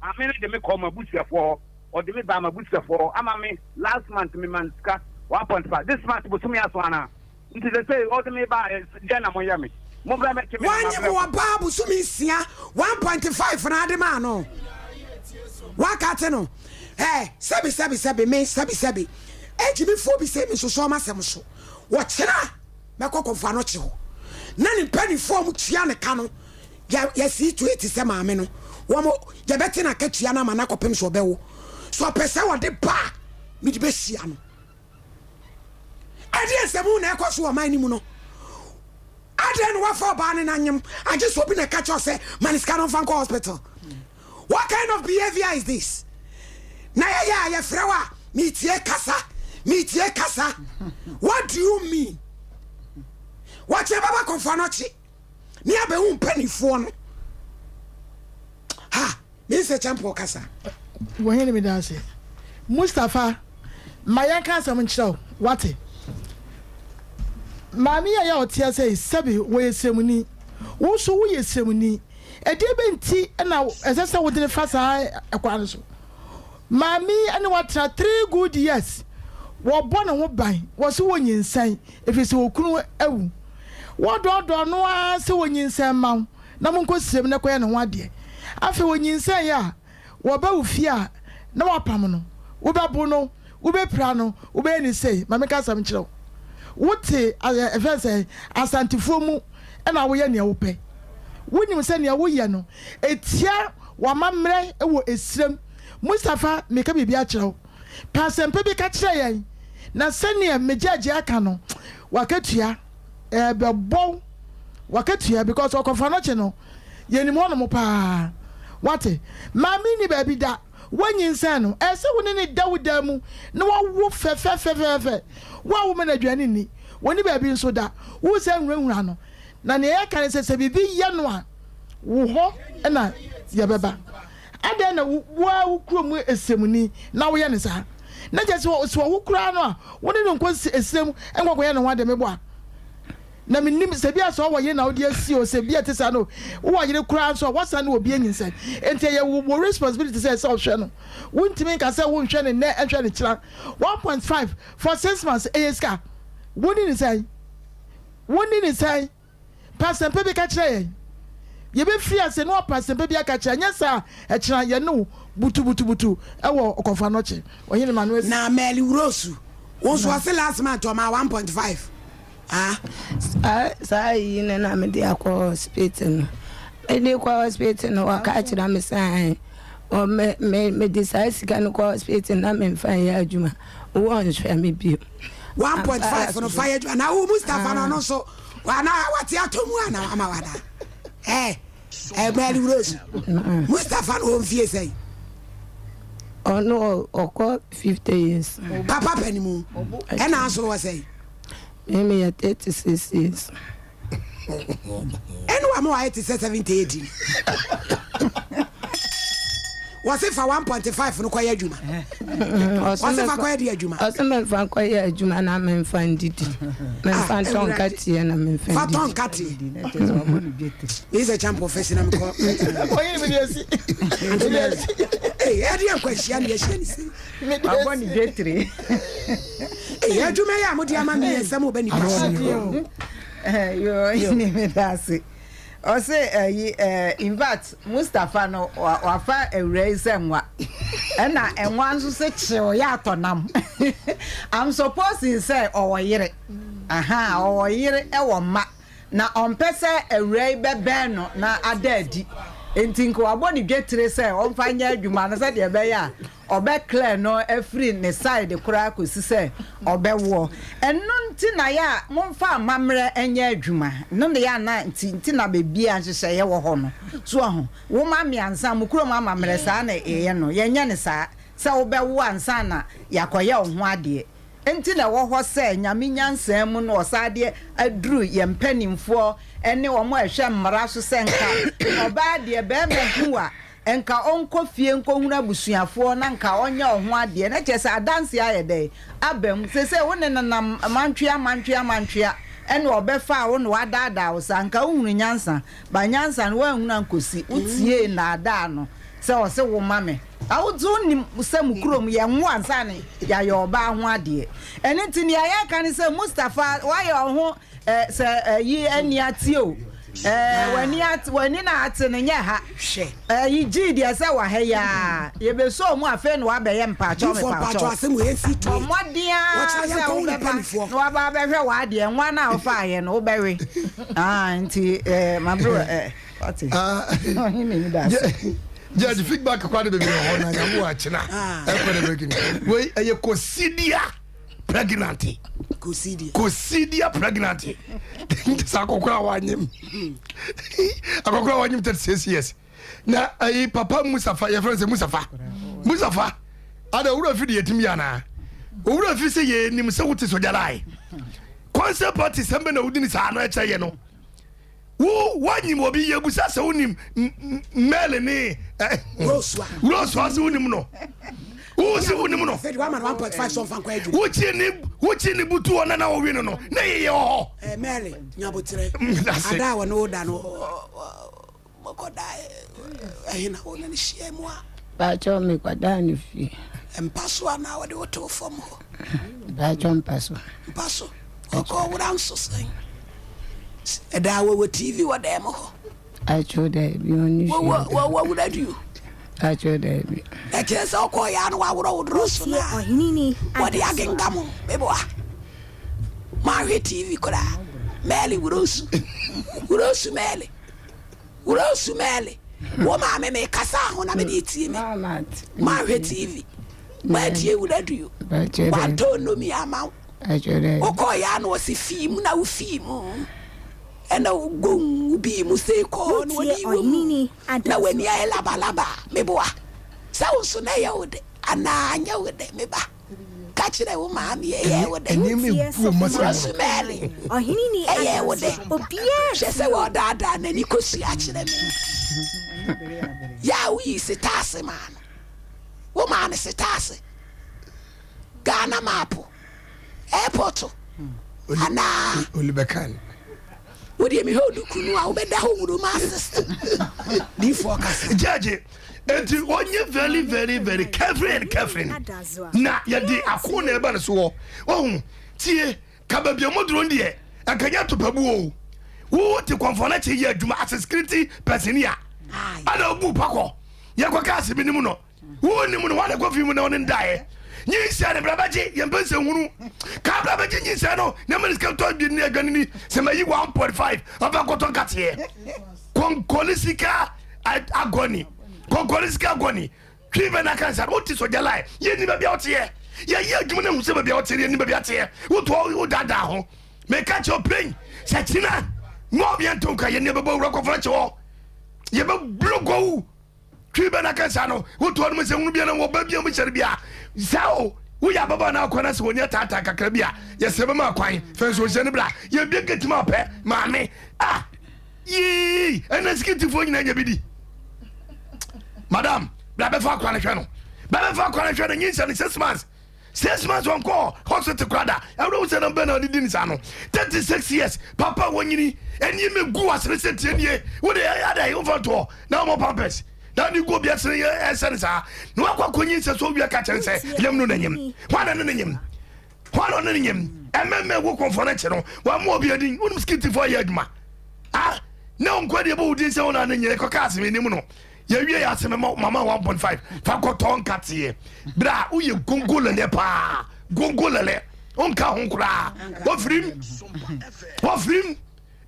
amene de me call my busiafo or de me ba my busiafo ama me last month me man sika 1.5 this month busumi aswana nti they say all the me ba jana mo yami mo bra me kimi wanye mo ba busumi sia 1.5 na ade ma no wakate no sabi me sabi ejimi fo bi say me so so masem so wo kira me kokofo no che ho na ni pani form tua ne ka no ya si to etise maame no wo mo ya beti na ka tua na ma na kopem so bewo so pese wo de ba mi di be hia no ade nsemu na ekoso wo man ni mu no ade no wa for ba ne na nyem age so bi na ka cho se maniska no fanko hospital what kind of behavior is this na ya frewa mi tie kasa what do you mean what ya baba konfanochi ni abe hu panifo no ha Mr. Champo kasa wo hene me da se Mustafa mayan kasa mun chiro wate mami ya otia say sabi wo yesemuni wo so wo yesemuni e de benti na esese wo de fasa ekwan so mami ene watra 3 good years wo bono wo ban wo so wo nyinsan efise wo kunu awu wo do no a se wo nyinsan ma na mo nkosem ne koye ne ho ade afi wo nyinsan ya wo ba wo fia na wo pam no wo ba bo no wo be pra no wo be ni sei mami ka sam kire wote efese asantifo mu na wo ye ne wo pe wonim se ne wo ye no etia wa mamre wo esrem Mustafa meka bibia kire pasempe bi ka kire yen na sene mejaje aka no wakatua bebo wakatua because okofa no che no yenim hono mo pa wate mami ni baby da wanyin san no ese woni ne dawuda mu na wo fe wa wo mena dwane ni woni baby nso da wo se nwura no na ne ya kan se bibi ye no a wo ho na ye beba ade na wo kuro mu esemuni na wo ye ne sa na je so wo kura no a woni no nko esem enkwakọ ye no wa de mebo a na menim se bia so wo ye na wo de asi o se bia tesa no wo yire kura so wasa na obi anyinsa enti ye wo responsibility say so hwe no wontimi ka say wo hwe ne na hwe ne kira 1.5 for 6 months eska woni ni say person pe be ka kira ye be free ase no person pe be ka kira nya sa e kira ye no butu e wo okofa no che oyine manuel na meli urosu won so ase last month o ma 1.5 sai ne na me dia ko hospital no ene ko hospital no waka kira me sai o me decide sika no ko hospital na me fa ya adwuma won hwe me bio 1.5 no fa ya adwuma na wo Mustafa no so wana wati atomu ana ama wada meli urosu Mustafa no fie sai oh no oko 50 years papa penimu and answer was say me at 36 years and one more 70 80 was it for 1.5 no kwaya adwuma was it for kwaya di adwuma was me fa kwaya adwuma na me fa ndidi me fa ton kati na me fa ndidi ton kati is a champ professional me ko oyin me dey see edi akwashia na yehia ni si aboni getri adwuma ya modi ama me ensam obani pa yo ni me dasi o say in fact Mustafa no wafa erase nwa na enwa nso se chiwo ya atonam I'm supposed to say owoyire owoyire e wo ma na ompese ewrei bebe no na adadi enti nko aboni getire say omfanya adwuma na se de be ya obe clear no every ne side kura kosi say obe wo eno nti na ya momfa amamre enye adwuma no ne ya na nti na bebi anhye ye wo ho no so ho wo ma me ansa mukuro ma amamre sa na eye no yenye ne sa se obe wo ansa na yakoye ho ade enti na wo ho se nyame nyansam mu no osade aduru ye mpanimfo ene wo mo ehwe mmara so se nka oba de be mehuwa enka onko fie nko huna busuafo na nka onye ho ade na chese adanse ayede abem sese wone na mantwea ene obefa wo no wadada wo sanka hunu nyansa ba nyansa no wahuna nkosi utie na ada no se wo se wo mame awuzu ni se mukrom ye nwo ansa ne ya yoba ho ade ene tini ya kan se Mustafa wa ye ho se yi eni atio wani na ate ne nya ha hwe yi gidi ase wa ha ya ye be so mu afa no wa be ye mpacho me pacho ase mu efi to modia se wo be pa no wa ba be hwe wa de nwa na wo fa ye no wo be we nti my bro what is him that Judge feedback kwa de be ho na nyamu a china e kwa de breaking we eye kosidia pregnant Cocidia pregnant. Sakokura wanyim 36 years. Na papa Mustafa your friend say Mustafa ada wura fi de yetimi yana. Wura fi say ye nim se wote so jalai. Concept party sembe na wudi ni sa no eche ye no. Wo wanyim obi ye busa se wonim mele ni Roswa se wonim no. Who say who no? 1.5 some fan kwaju. Wuchi ni butu ona na wo wino no. Na ye ho. Mary, nyabotre. Ada wa no da no. Mokoda ehina wona ni shiemwa. Ba cho me kwada ni fi. Empaso ana wo de woto fom ho. Ba cho mpaso. Mpaso. Oko wura nso sen. Eda wo TV wo dem ho. I cho de bi oni. Wo would you? Acho debi. Eke se oko ya no aworo wodro so na. Ohinini. Wode agengamo. Bebo a. Ma hwe TV kora. Meli wurosu. Wurosu meli. Wurosu meli. Wo ma me kasa ho na me de tie me. Ma hwe TV. Ma tie wudadu. Wa to no mi ama. Acho debi. Oko ya no se film na wo film. Ena ugongu bi museko no wadi wo na wani ay laba meboa sa unso na ya wode ana anya wode meba ka kire wo ma me ye wode eni me bu masala ohini ni ye wode obia se wo dada na ni kosi a kire me ya wi sitase man wo man sitase Ghana map airport ana Olibekan wodi me hold kunu a obeda ho wuro ma sister di focus judge enti onye very very very careful na yadi akona eba ne so wo tie kababia moduro ndie akanya to pabu wo te konfona che ye adwuma as security person ya ada obu pako ye kwa kasi bi nimu no wo nimu no wale kofi mu na won ndae nyi sia ne brabaji ye mpense hunu ka brabaji nyi sia no na maniska to bi ne agani ni se mayi 1.5 aba koton katie konkolisika agoni konkolisika agoni twibe na kansa oti so jalai ye ni ba bia otie ye adwuma na hu se ba bia otie ye ni ba bia tie wo to wo dada ho me catch your pain satina mo bien tonka ye ne ba wura ko fra chewo ye ba blogo twibe na kansa no wo to no se hunu bia na wo ba bia mo chere bia sao wo ya baba na akwana se wonya tata kakra bia ye se ba ma kwan fenso se ne bra ye bia getima pe maame yi ena skiti fo nyina nya bidi madam bla be fa akwana hwe no ba be fa akwana hwe no nyin se 6 months 6 months on call hospital kwada every say number na didn't say no 36 years papa wonyini eni me gu asere setie nie wo de ada over to na mo pampers na ni go bia sere esere sa no akwa konyin se so bia ka chen se yem no nanyem hwana no nanyem hwana no nanyem emme wo konfona che no wa mo bia din unum skiti for ye aduma na onko de bo din se wona nanyere ko ka aseme ni mu no ye wie ya aseme mama 1.5 fa ko ton katie bra uye gongolele pa gongolele onka honkura wo frim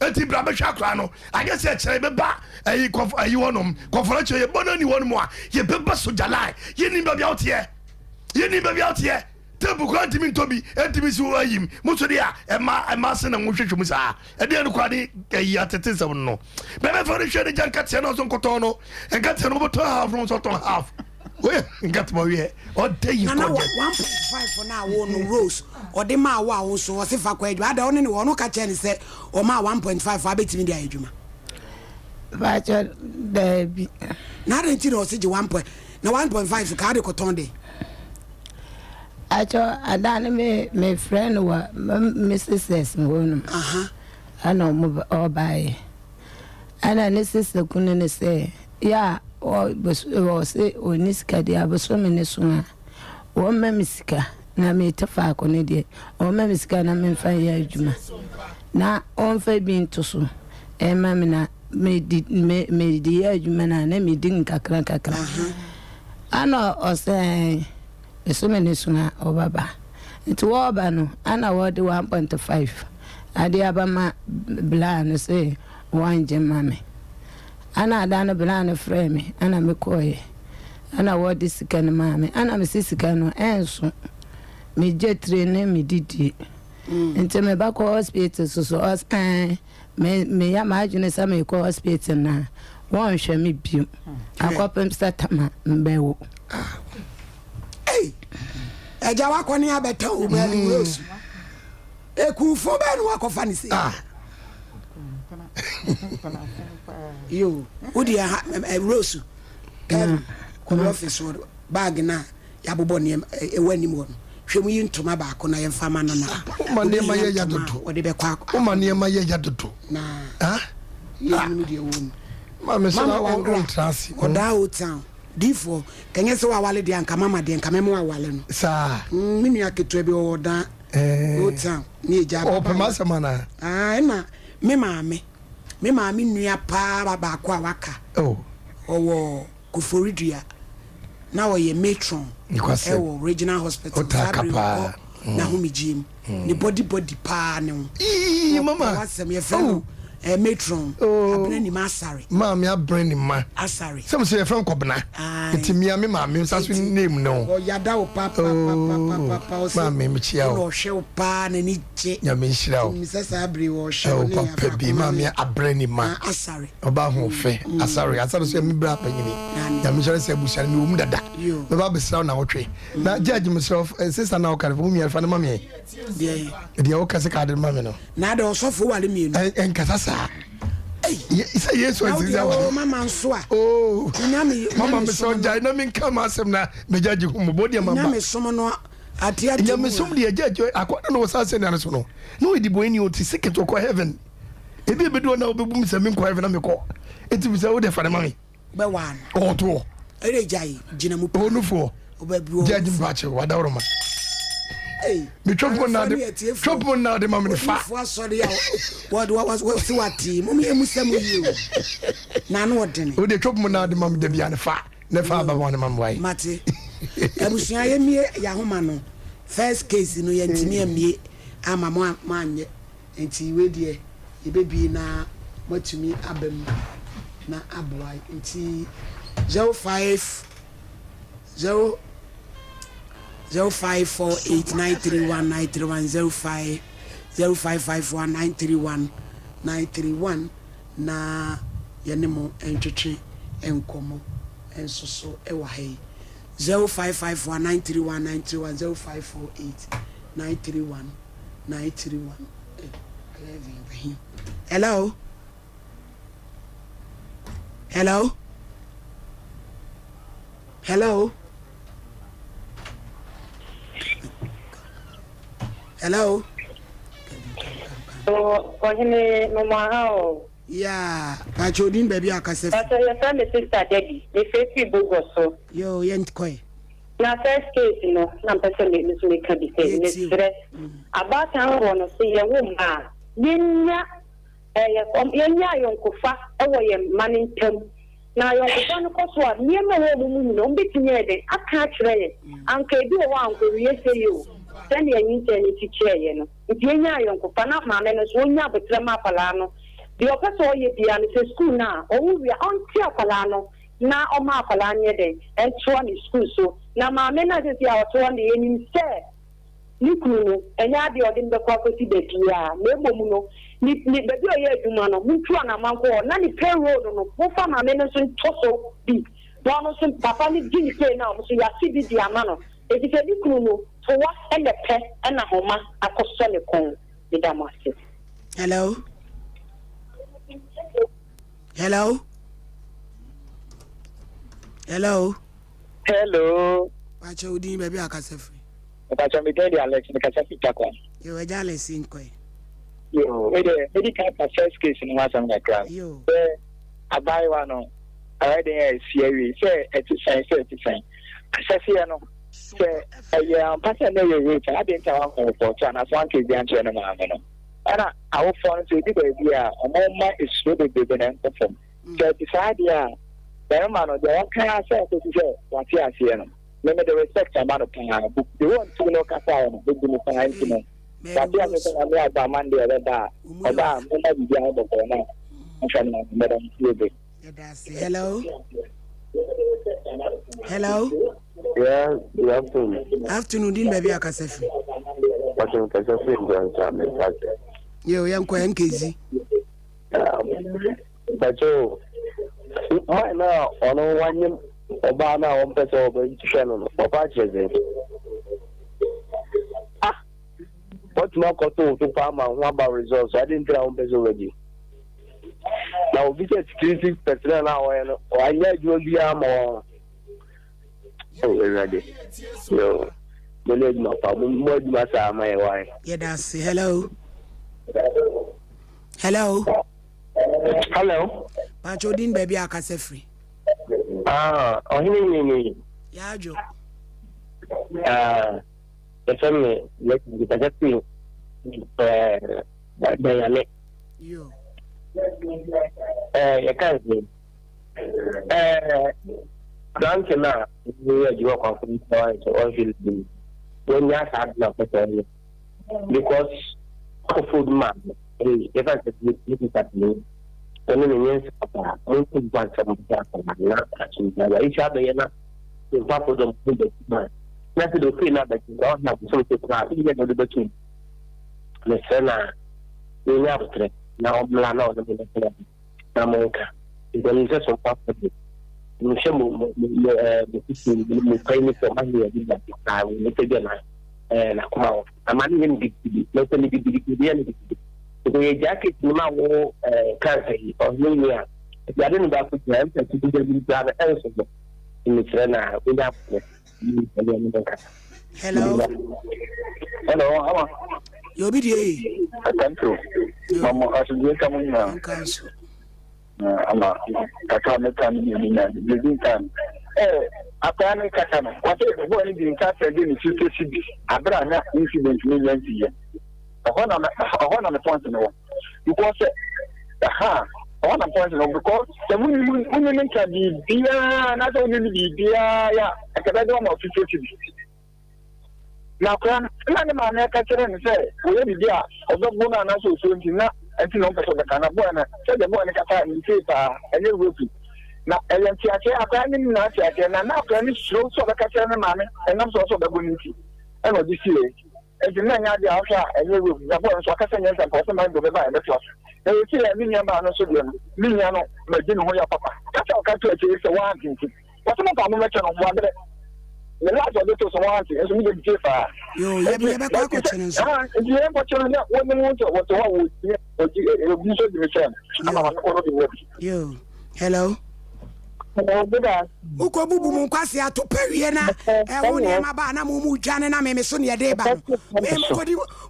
eti bra be hwa kra no age se kire be ba ayi kof ayi wonom kofora che ye bono ni wonom a ye be ba so jalai ye ni ba bia otie tebu kwanti min tobi etimi si ayim muso dia ema se na nwhwehwe mu sa e de no kwade ayi atete sem no be be for hwe de janka te no so nkoto no enka te no boto half no so to half we ngat mo we o de yi ko 1.5 for now wo no rose o de ma wa wo so o se fa kwa adwa ada one ne wo no ka che ne se o ma 1.5 for abetimi dia adwuma ba cha de bi na renti no se je 1. na 1.5 ka de koton de acho adane me friend wa Mrs. Nwonu ana mo obaye ana ne sister kunu ne se ya o se oniska dia boso me ne so o memisika na me tafa ko ne de o memisika na me fa ya adwuma na on fa bi ntoso e ma me na me di ya adwuma na me di nkakra ana o se esome ne suna obaba nti woba no ana wode 1.5 ade abama bla say one mame ana adana bla no frame ana me koye ana wode sika ne mame ana me sika no enso me jetre ne me didi nti me ba ko hospital so me ya ma adwene sa me ko hospital na won hwe me biom akopem satama mbewo eja wa kwani abeta o ma ni rose ekufo be no akofa ni se yo odi rose ko office wo bag na ya bobo ne ewani mo no hwemu yi ntoma ba ko na ye mfama no na ma ne ma ye ya dodo odi be kwa o ma ne ma ye ya dodo na ye ni de wo ma me so na o trasi o da o town difo kenye se wa wale de anka mama de anka memo wa wale no sa minu aketo bi o da o town ni eja ba o pema semana na me maame nua pa baba ko awaka owo kuforidua na wo ye matron ewo regional hospital otakapa na humijim ni body pa ne mama wasem ye friend matron abena ni masari maami abrani ma asari some say friend kobna etimi ami maami saso name no o yada o papa o maami mi chia o hwe o pa na ni je nya mi nhira o mi sasa abri o hwe o papa bi maami abrani ma asari oba ho fe asari so mi bra panyini nya mi nhira se abusia mi wo mu dada me ba besra na wotwe na judge myself sister na o kan fo mi alfa na maami dia o kase ka de maami no na de o sofo wale mi no en kasa isa yesu aziza wa mama nsoa mama me so jai na min kama asem na me jaji humo bodi mama nyame somo no atia nyame somo de jaji akwada no wasa se na so no no edibo eni oti secret ko heaven ebi be do na obebum se me nkwa na me ko eti bi se wo de fa de mami be wan o to ere jai gina mu onufo obabu judge mbache wadawroma me chopo na de mami fa fo sorry what was what mo me musam yi o na no odene o de chopo na de mami de bia ne fa ne fa ba won mami wai mate abusua ye mie ya homa no first case no ye ntimi amie ama mo anye enti we de ye bebi na matumi abam na aboa enti 0554893193105551931931 na yenemo entwetwe enkomo ensoso ewa hai 055491931931 hello hello hello hello Kohine mama hao yeah pachodin baby akase but your friend sister Debbie they face bogo so yo yent koi na first case no na person me so make be say ne stress about an one say ye woma yenya yenya yonkofa ewo ye manintam na yonkofa no koso a niema wo mu no mbetimi ede aka kire ye anka ebi wo anko wiye say yo send ye nyinte ni tikire ye no yenya yonkofa na maame no so nya betre ma pala no the opposite ye bia no say school na o wi on tia pala no na o ma pala nye de en tro ni school so na maame na say ya o tro ni enim say ni kunu enya de odin be kwa kwesi be bia na ebomu no ni bebi o ye aduma no muntu na manko na ni payroll no mo fa maame no so ntoso bi do no so papa ni gini pay na mo so ya sibi di ama no e ti se ni kunu no to wa ele pe na homa akoso ne kon de damase hello hello hello hello pacha udin baby akasefu pacha me dey Alex me kacha fitakwa yo eja Alex inko yo medical first case in wasam na kra yo abai wa no already is here say etisan asase no say pacha na yo root I didn't want to report and as one case dey answer no ma no ana awo phone to di baby a omoma is so big na perform so decide ya there man no dey kan say to say what you are here no me the respect amount of time they want to know kasa no big no kan into no but ya me say na ba man dey oda mo na bi dia do ko na nfa na madam Silve hello hello yeah good afternoon afternoon din baby akasefu what you can say go yo yanko nkezi but so my na ono wanyem oba na on pese oba ntishano no oba cheze what no koto to farm and one about results I didn't tell on pese already now visit 36% now or I need you be am or already yo no no pa mo di masa my why yeah that's hello hello pachodin baby akasefu ohini yajo me let me get a thing dayane yo ya kazi danke na ni ya jiwa kwa kumtoa so all feel the when ya sad na pesa because of food man if I said you that me when you yes papa I think one some na actually ya isha da yana in papa don put the man na to do clean up that you don't have something to you get the between le sana ni ya butre na obla na o de na monka idan je so papa ni shemo mo kai ni ko mani ya dinga ta ni te bien na kuma amani ni big no te ni big ni ko ye jacket ni ma wo kansa yi o ni ya ya de ni ba ku ya ta ti de ni ba na enso ni trena ko ya ni ni ka hello hello how yo bi die thank you Mama, I should get coming now. Kaka time. Apani Katana. What is the one in Kata in 50 cities? Abraham incident million years. I want to point to know. Because, I want to point to know because the women can be beer, not only be beer, yeah, I can do more 50 cities. Now, man, I can't say, we be there, although Bona and also 20 and no person can have one, said the one in paper and you will be. Now, I am planning not yet, and I'm not planning slow so the Catana man, and I'm also the community. I know this year. As the man had the outside, and you will be the one so Cassandra and Possum to the by the trust. They will see a million man, million, my dinner, papa. That's all country is a one thing. What's the problem of one? The last of the two one thing is we didn't give her. You never got questions. You never got what the water, what the one would be so the return. You, hello. Uko bubu munkwasi atopewie na ewo ne maba na mumu dwane na meme so ne de ba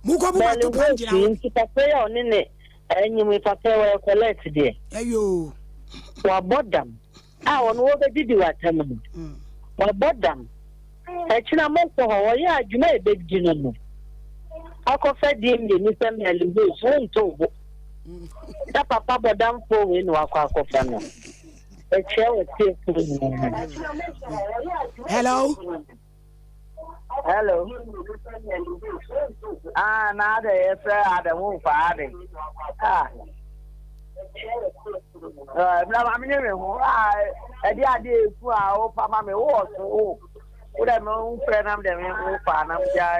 muko bubu atopangira nti papa ya one ne enyim papa wa collect de ayo wa bodam ono wo be didi watam wa bodam china mo ko ho ya adwuma e be gino no akofa di mi ni sem ya libo so nto bo da papa bodam fo we no akofa no. Hello. Hello. Now they say I don't father. I'm never I did for our family was what I'm own friend. I'm the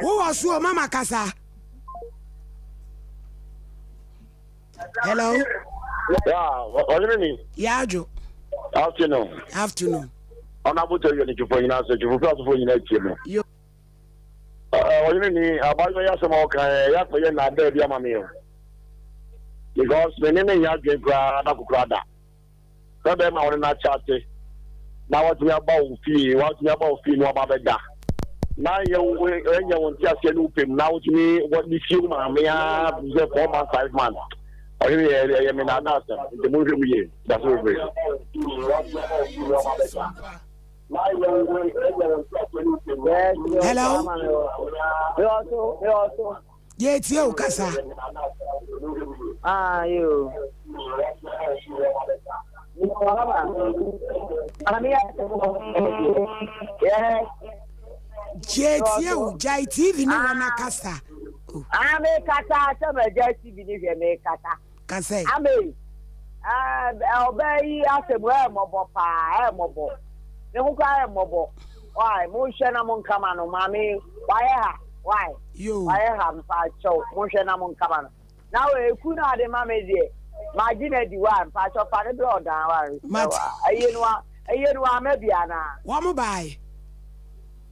who was your mama casa? Hello. Yeah, what do you mean? Yeah, Joe. Afternoon. On about to you for you answer you for you next year. You what do you mean about some okay, yeah, for you not there, dear because the name is Yagrada. So them are not chatting. Now what we about fee, no about that. Now you won't just loop him now to me what you feel, me, 4 months, 5 months. I mean, I'm not the movie we that's what we hello. Yeah, it's you, Casa. You. JTO, JTV, no one Casa. I'm a Casa, some JTV, make Casa. Casa. I mean, obey us a well mobile, mobile. The who cry mobile. Why, motion among Kamano, mammy? Why? You. I have show motion among Kamano. Now, if you know the mammy, dear, my dinner, the one, patch of father blood down. You know, maybe Anna. What will buy?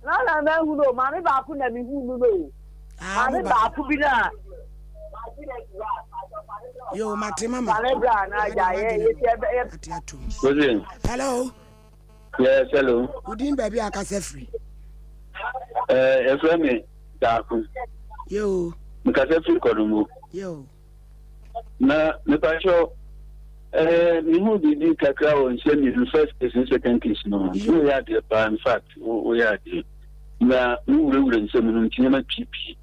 No, who know, mammy, Baku, and who know. Mammy, Baku, be there. Yo, Matimama. Hello. Yes, hello. Udin baby akase free. Efremi Daku. Yo. Mkase free kodumo. Yo. Na mepacho mi hu di kakra won se mi first case and second case no. So ya de pa in fact we ya de. Na mi wure nse mi no tinyama pipi.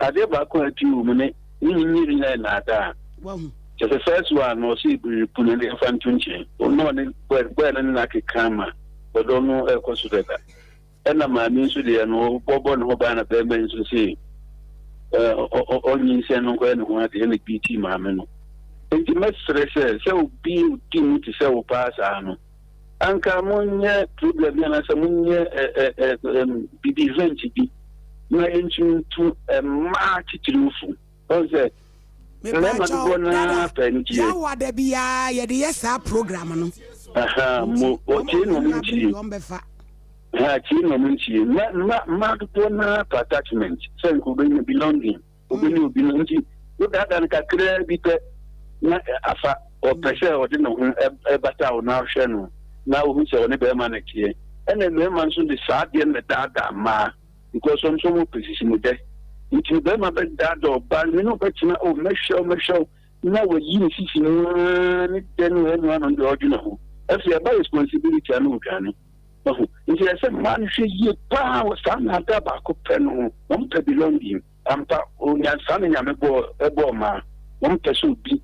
Ade ba ko atu mu ne ni na da. Wow. Just the first one was see put in the infant tunche. No ne where na kama. But don't know a consider that. And my means to the no Bobo no ban a payment to see only send no going to the NPT mamma. And the master says, so be king to sell pass. And come on, yeah, to the Vienna Samunia be eventually. My engine to a march to Lufu. Don't say. Yawa de bia ye de yesa program no. Mo o ti no munchi. Ti no munchi. Ma to na attachment. Say ko be belonging. Ko be belonging. O da ka kre bi pe na afa o pressure o de no e bata o na hwe no. Na o hu se o ne be ma na kie. Ene me man so de sa de na da ma because some position de. It's the Bema Dado, but we know better. Oh, make sure. na we yi ni sisi no ni tenu enu anu de oju na ho efi aba responsibility anu dwane ohu nti ese man hwe yi pa wo sa na da ba ko pe no mo pe belonging ampa onya sa na nyame bo ebo ma mo pe so bi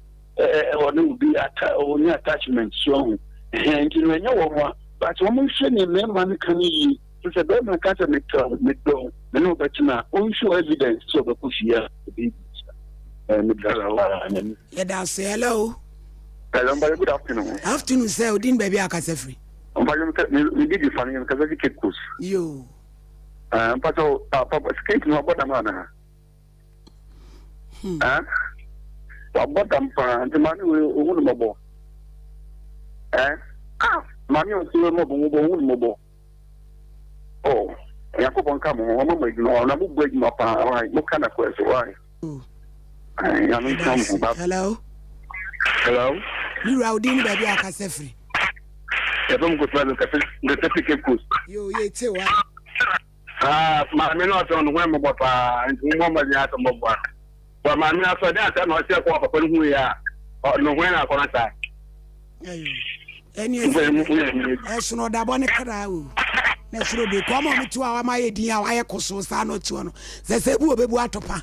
onu bi oni attachment so ho nti no nya wo ho but wo mo hwe ni me man kan yi so be ma ka ta me do no but na on show evidence so be ko fia bi hello. Hello, good afternoon. Afternoon, sir. Udin baby akase free. We did you funny because I get close. Yo. But papa skate no bottom man. Bottom pan the man who mobile. Mammy was still mobile. Oh, Yakobon come on, I'm not breaking my pan. All right, what kind of question? Why? Hello. Hello. You are Udin baby akase free. I don't go to the certificate course. Yo, ye too. My men not on when Mobapa and Mama Yata Moba. But my men after that, I'm not sure what who we are. Or no when I want to any as no da bonne crowd. Let's be come on to our my dear. I coso sano to one. They say, Boo, baby, atopa.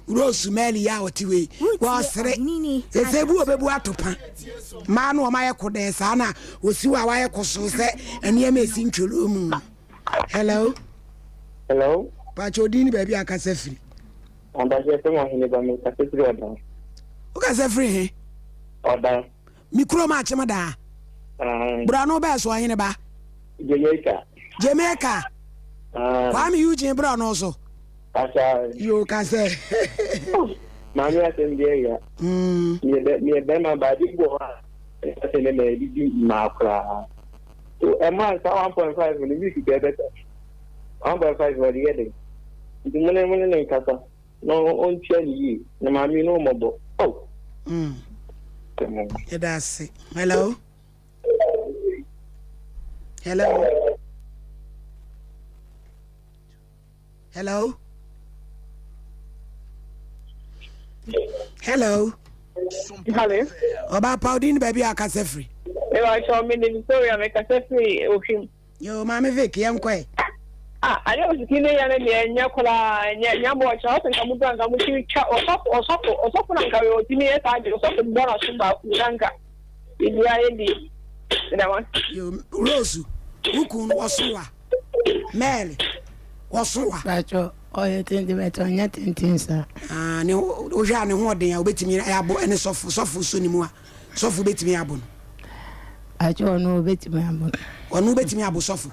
Rose Melly out way. Was Nini. They say, Boo, baby, atopa. Manu, my code, Sana, will see how I coso set and ye may sing to room. Hello. Hello. Pachodini, baby, I can say free. On the Japan, okay, say free. Order. Micro match, Mada. Brano Bass, why in a bar? Jamaica. Kwame Eugene Brown also. You can say. Mammy, I send there. Near Bema by the boy. I send a lady, Macra. A month, 1.5 when you get better. 1.5 for the other. The money in Casa. No, on Chelly, no, Mammy, no mobile. Oh. That's it. Hello. Hello. Hello. Hello. Hello. About Paudine, baby, I can say free. I saw me in story, I make a free. Yo, Mammy Vicky, I'm quite. I know the Kine and Yakola and Yambo Charles and Kamuka, Kamuki, or something like a Tini, or something more about Lanka. In the IND. That one. You, Rose, Ukun was Mary was oh, you think the better on yet in Tinsa. No, Ojani, what they are betting me, Abo, and a soft Sunimua, soft bet me abon. I don't know bet me abon. Or no bet me abo soft.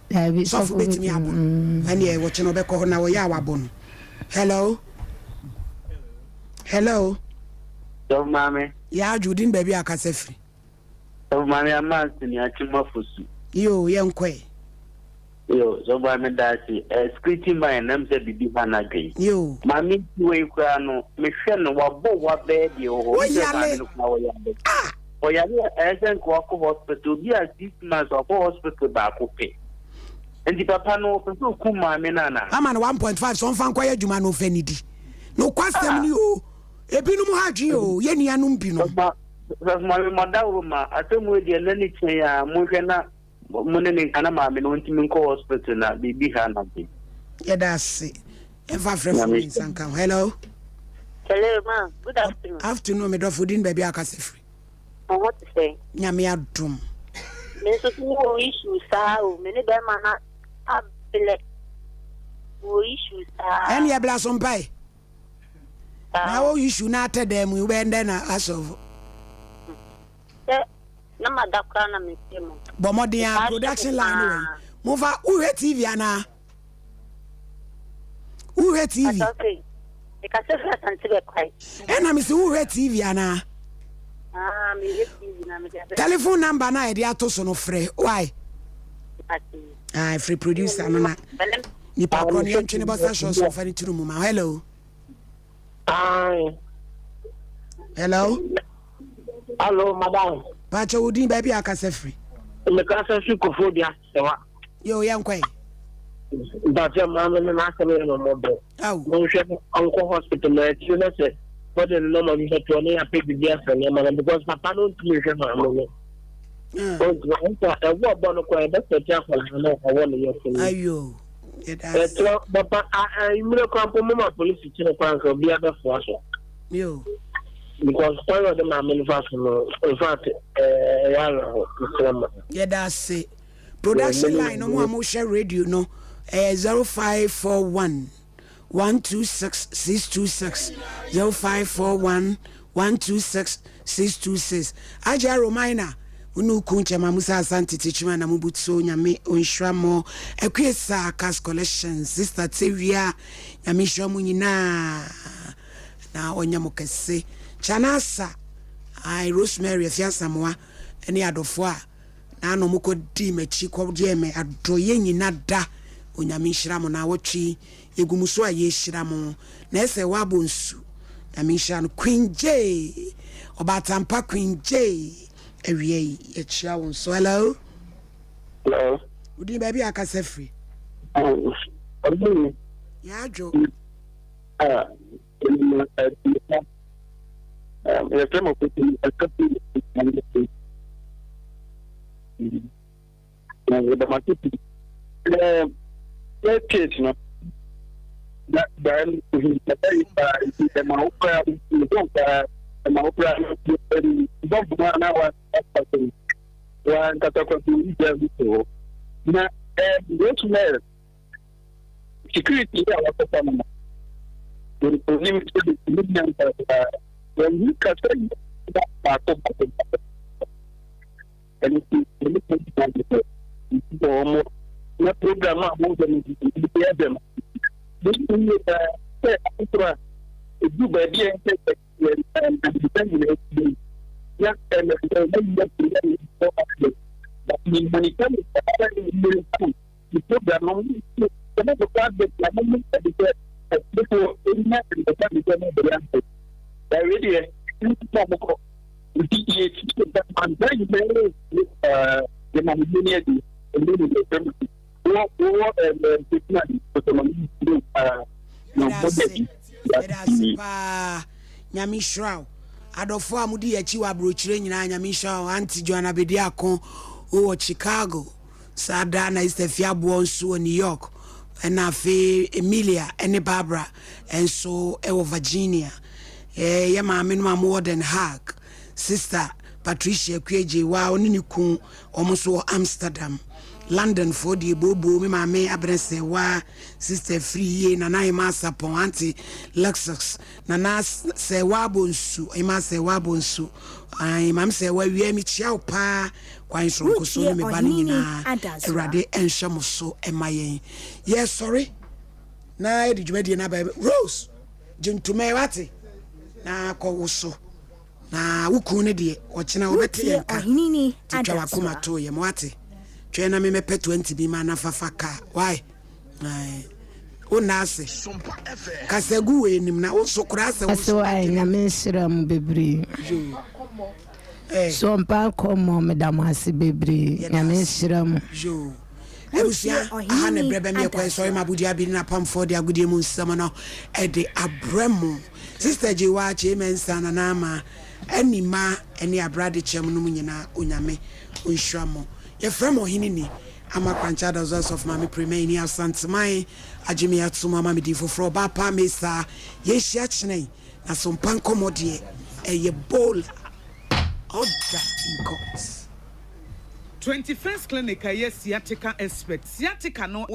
There be soft bet me abon. And yeah, watching Obeko now, Yawabon. Hello. Hello. So, mammy. Yeah, Judin, baby, I can say free. So, mammy, I'm not in your chimofusu. You, young quay. Yo, so by me that scripting by an MC be again. You, Mammy, you no, Michelle, what baby or or as an hospital, be a 6 months of hospital back pay. And the papa no for so come my menana. I'm on 1.5, some fan quiet, you man of Fenity. No question you. Ebinum Hajio, Yenny Anumpino. That's my mother, I told you the Lenny Chaya, Mukena. Money and a mammy went to call hospital now, be behind me. Yeah, that's it. If I friend some come. Hello. Hello, ma'am. Good afternoon. Afternoon, me do food in baby akase free. What to say? Nyame adum. Me so no issue sa o, me ne be ma na abele. O issue sa. Any a blast on pie. Now issue na tell them we went then as of. Na madakra na mesemo. Bomodia production line way. Move who TV ana? Who TV? Okay. E ka se fa santibe kwai. E na me se who TV ana? Me TV na me. Telephone number na e dey atoso no frɛ. Why? Free producer no na. Ni pa ko ni ntwe ne bossa show so fa ni turu mu ma. Hello. Hello. Hello, madam. Pacha Udin baby akase free. Me ka se su kofodia sewa. Yo yankwai. But your mama na se me no mo. Oh. Mo hwe onko hospital na ti na se what the normal is that you only pick the gas and because Papa don't clear him. I walk on the quiet, that's the chapel. I want to ayo Papa, I will police to the bank of the other force. Yo. Because all of them are manufacturing. In fact, yeah, that's it. Production line, no more share radio, no. 0541 126 626 0541 126 626. Aja Romina. Unu kunche mamusa asante tichuma na mubutso nyame onhwamo ekwesa cas collection sister Tevia nyame hwamu nyina na onyamokese chanasa ai Rosemary afiasamwa ene adofo a na no mukodi machi kwodie me adoye nyina da onyame hwiramo na wotwi egumuso a ye hwiramo na ese wabonsu nyame hwirano Queen J obatampa Queen J Ewie yechia won so hello udi baby akase free ya jo security Nyamishraw adofo amudi yachi wa brochire nyina Nyamishraw anti Joanna Bediako o Chicago sada na Istefiabo nso New York na fe Emilia ene Barbara enso e Virginia ye maame no more than hug sister Patricia Kweje wa onini kun omuso Amsterdam London for the bobo me maame abrese wa sister free na na ima sapon anti Lexus na na se wa bonsu ima se wa bonsu ai mam se wa wi mi chia opa kwan so nkoso me ba ni na erade enhwemo so emayen yes sorry na edi dwumadi na ba Rose jintume wate na kowoso na wuku ne de ochina obete yanka ohinini atwa wakoma to ye mwate twena me mepe 20 bi ma na fafaka why unase kasegu we nim na usokura se so ai na menshira mu bebre Sompa Nkomo madam hasi bebre na menshira mu jo ebusia ahane brebe me kwa so mabudi abi na pamfo de agudie mu nsama no e de abremu sister Jiwa Chimensa na nama enima eni abrade chem no nyina onyame onhwamo ye framo hinini ama kwanchada zos of mami premeni asantsmai ajimi atsuma mami di foforo ba pa mesa ye hia chene na Sompa Nkomo de eye bowl order in court 21st clinic yes sciatica expert sciatica no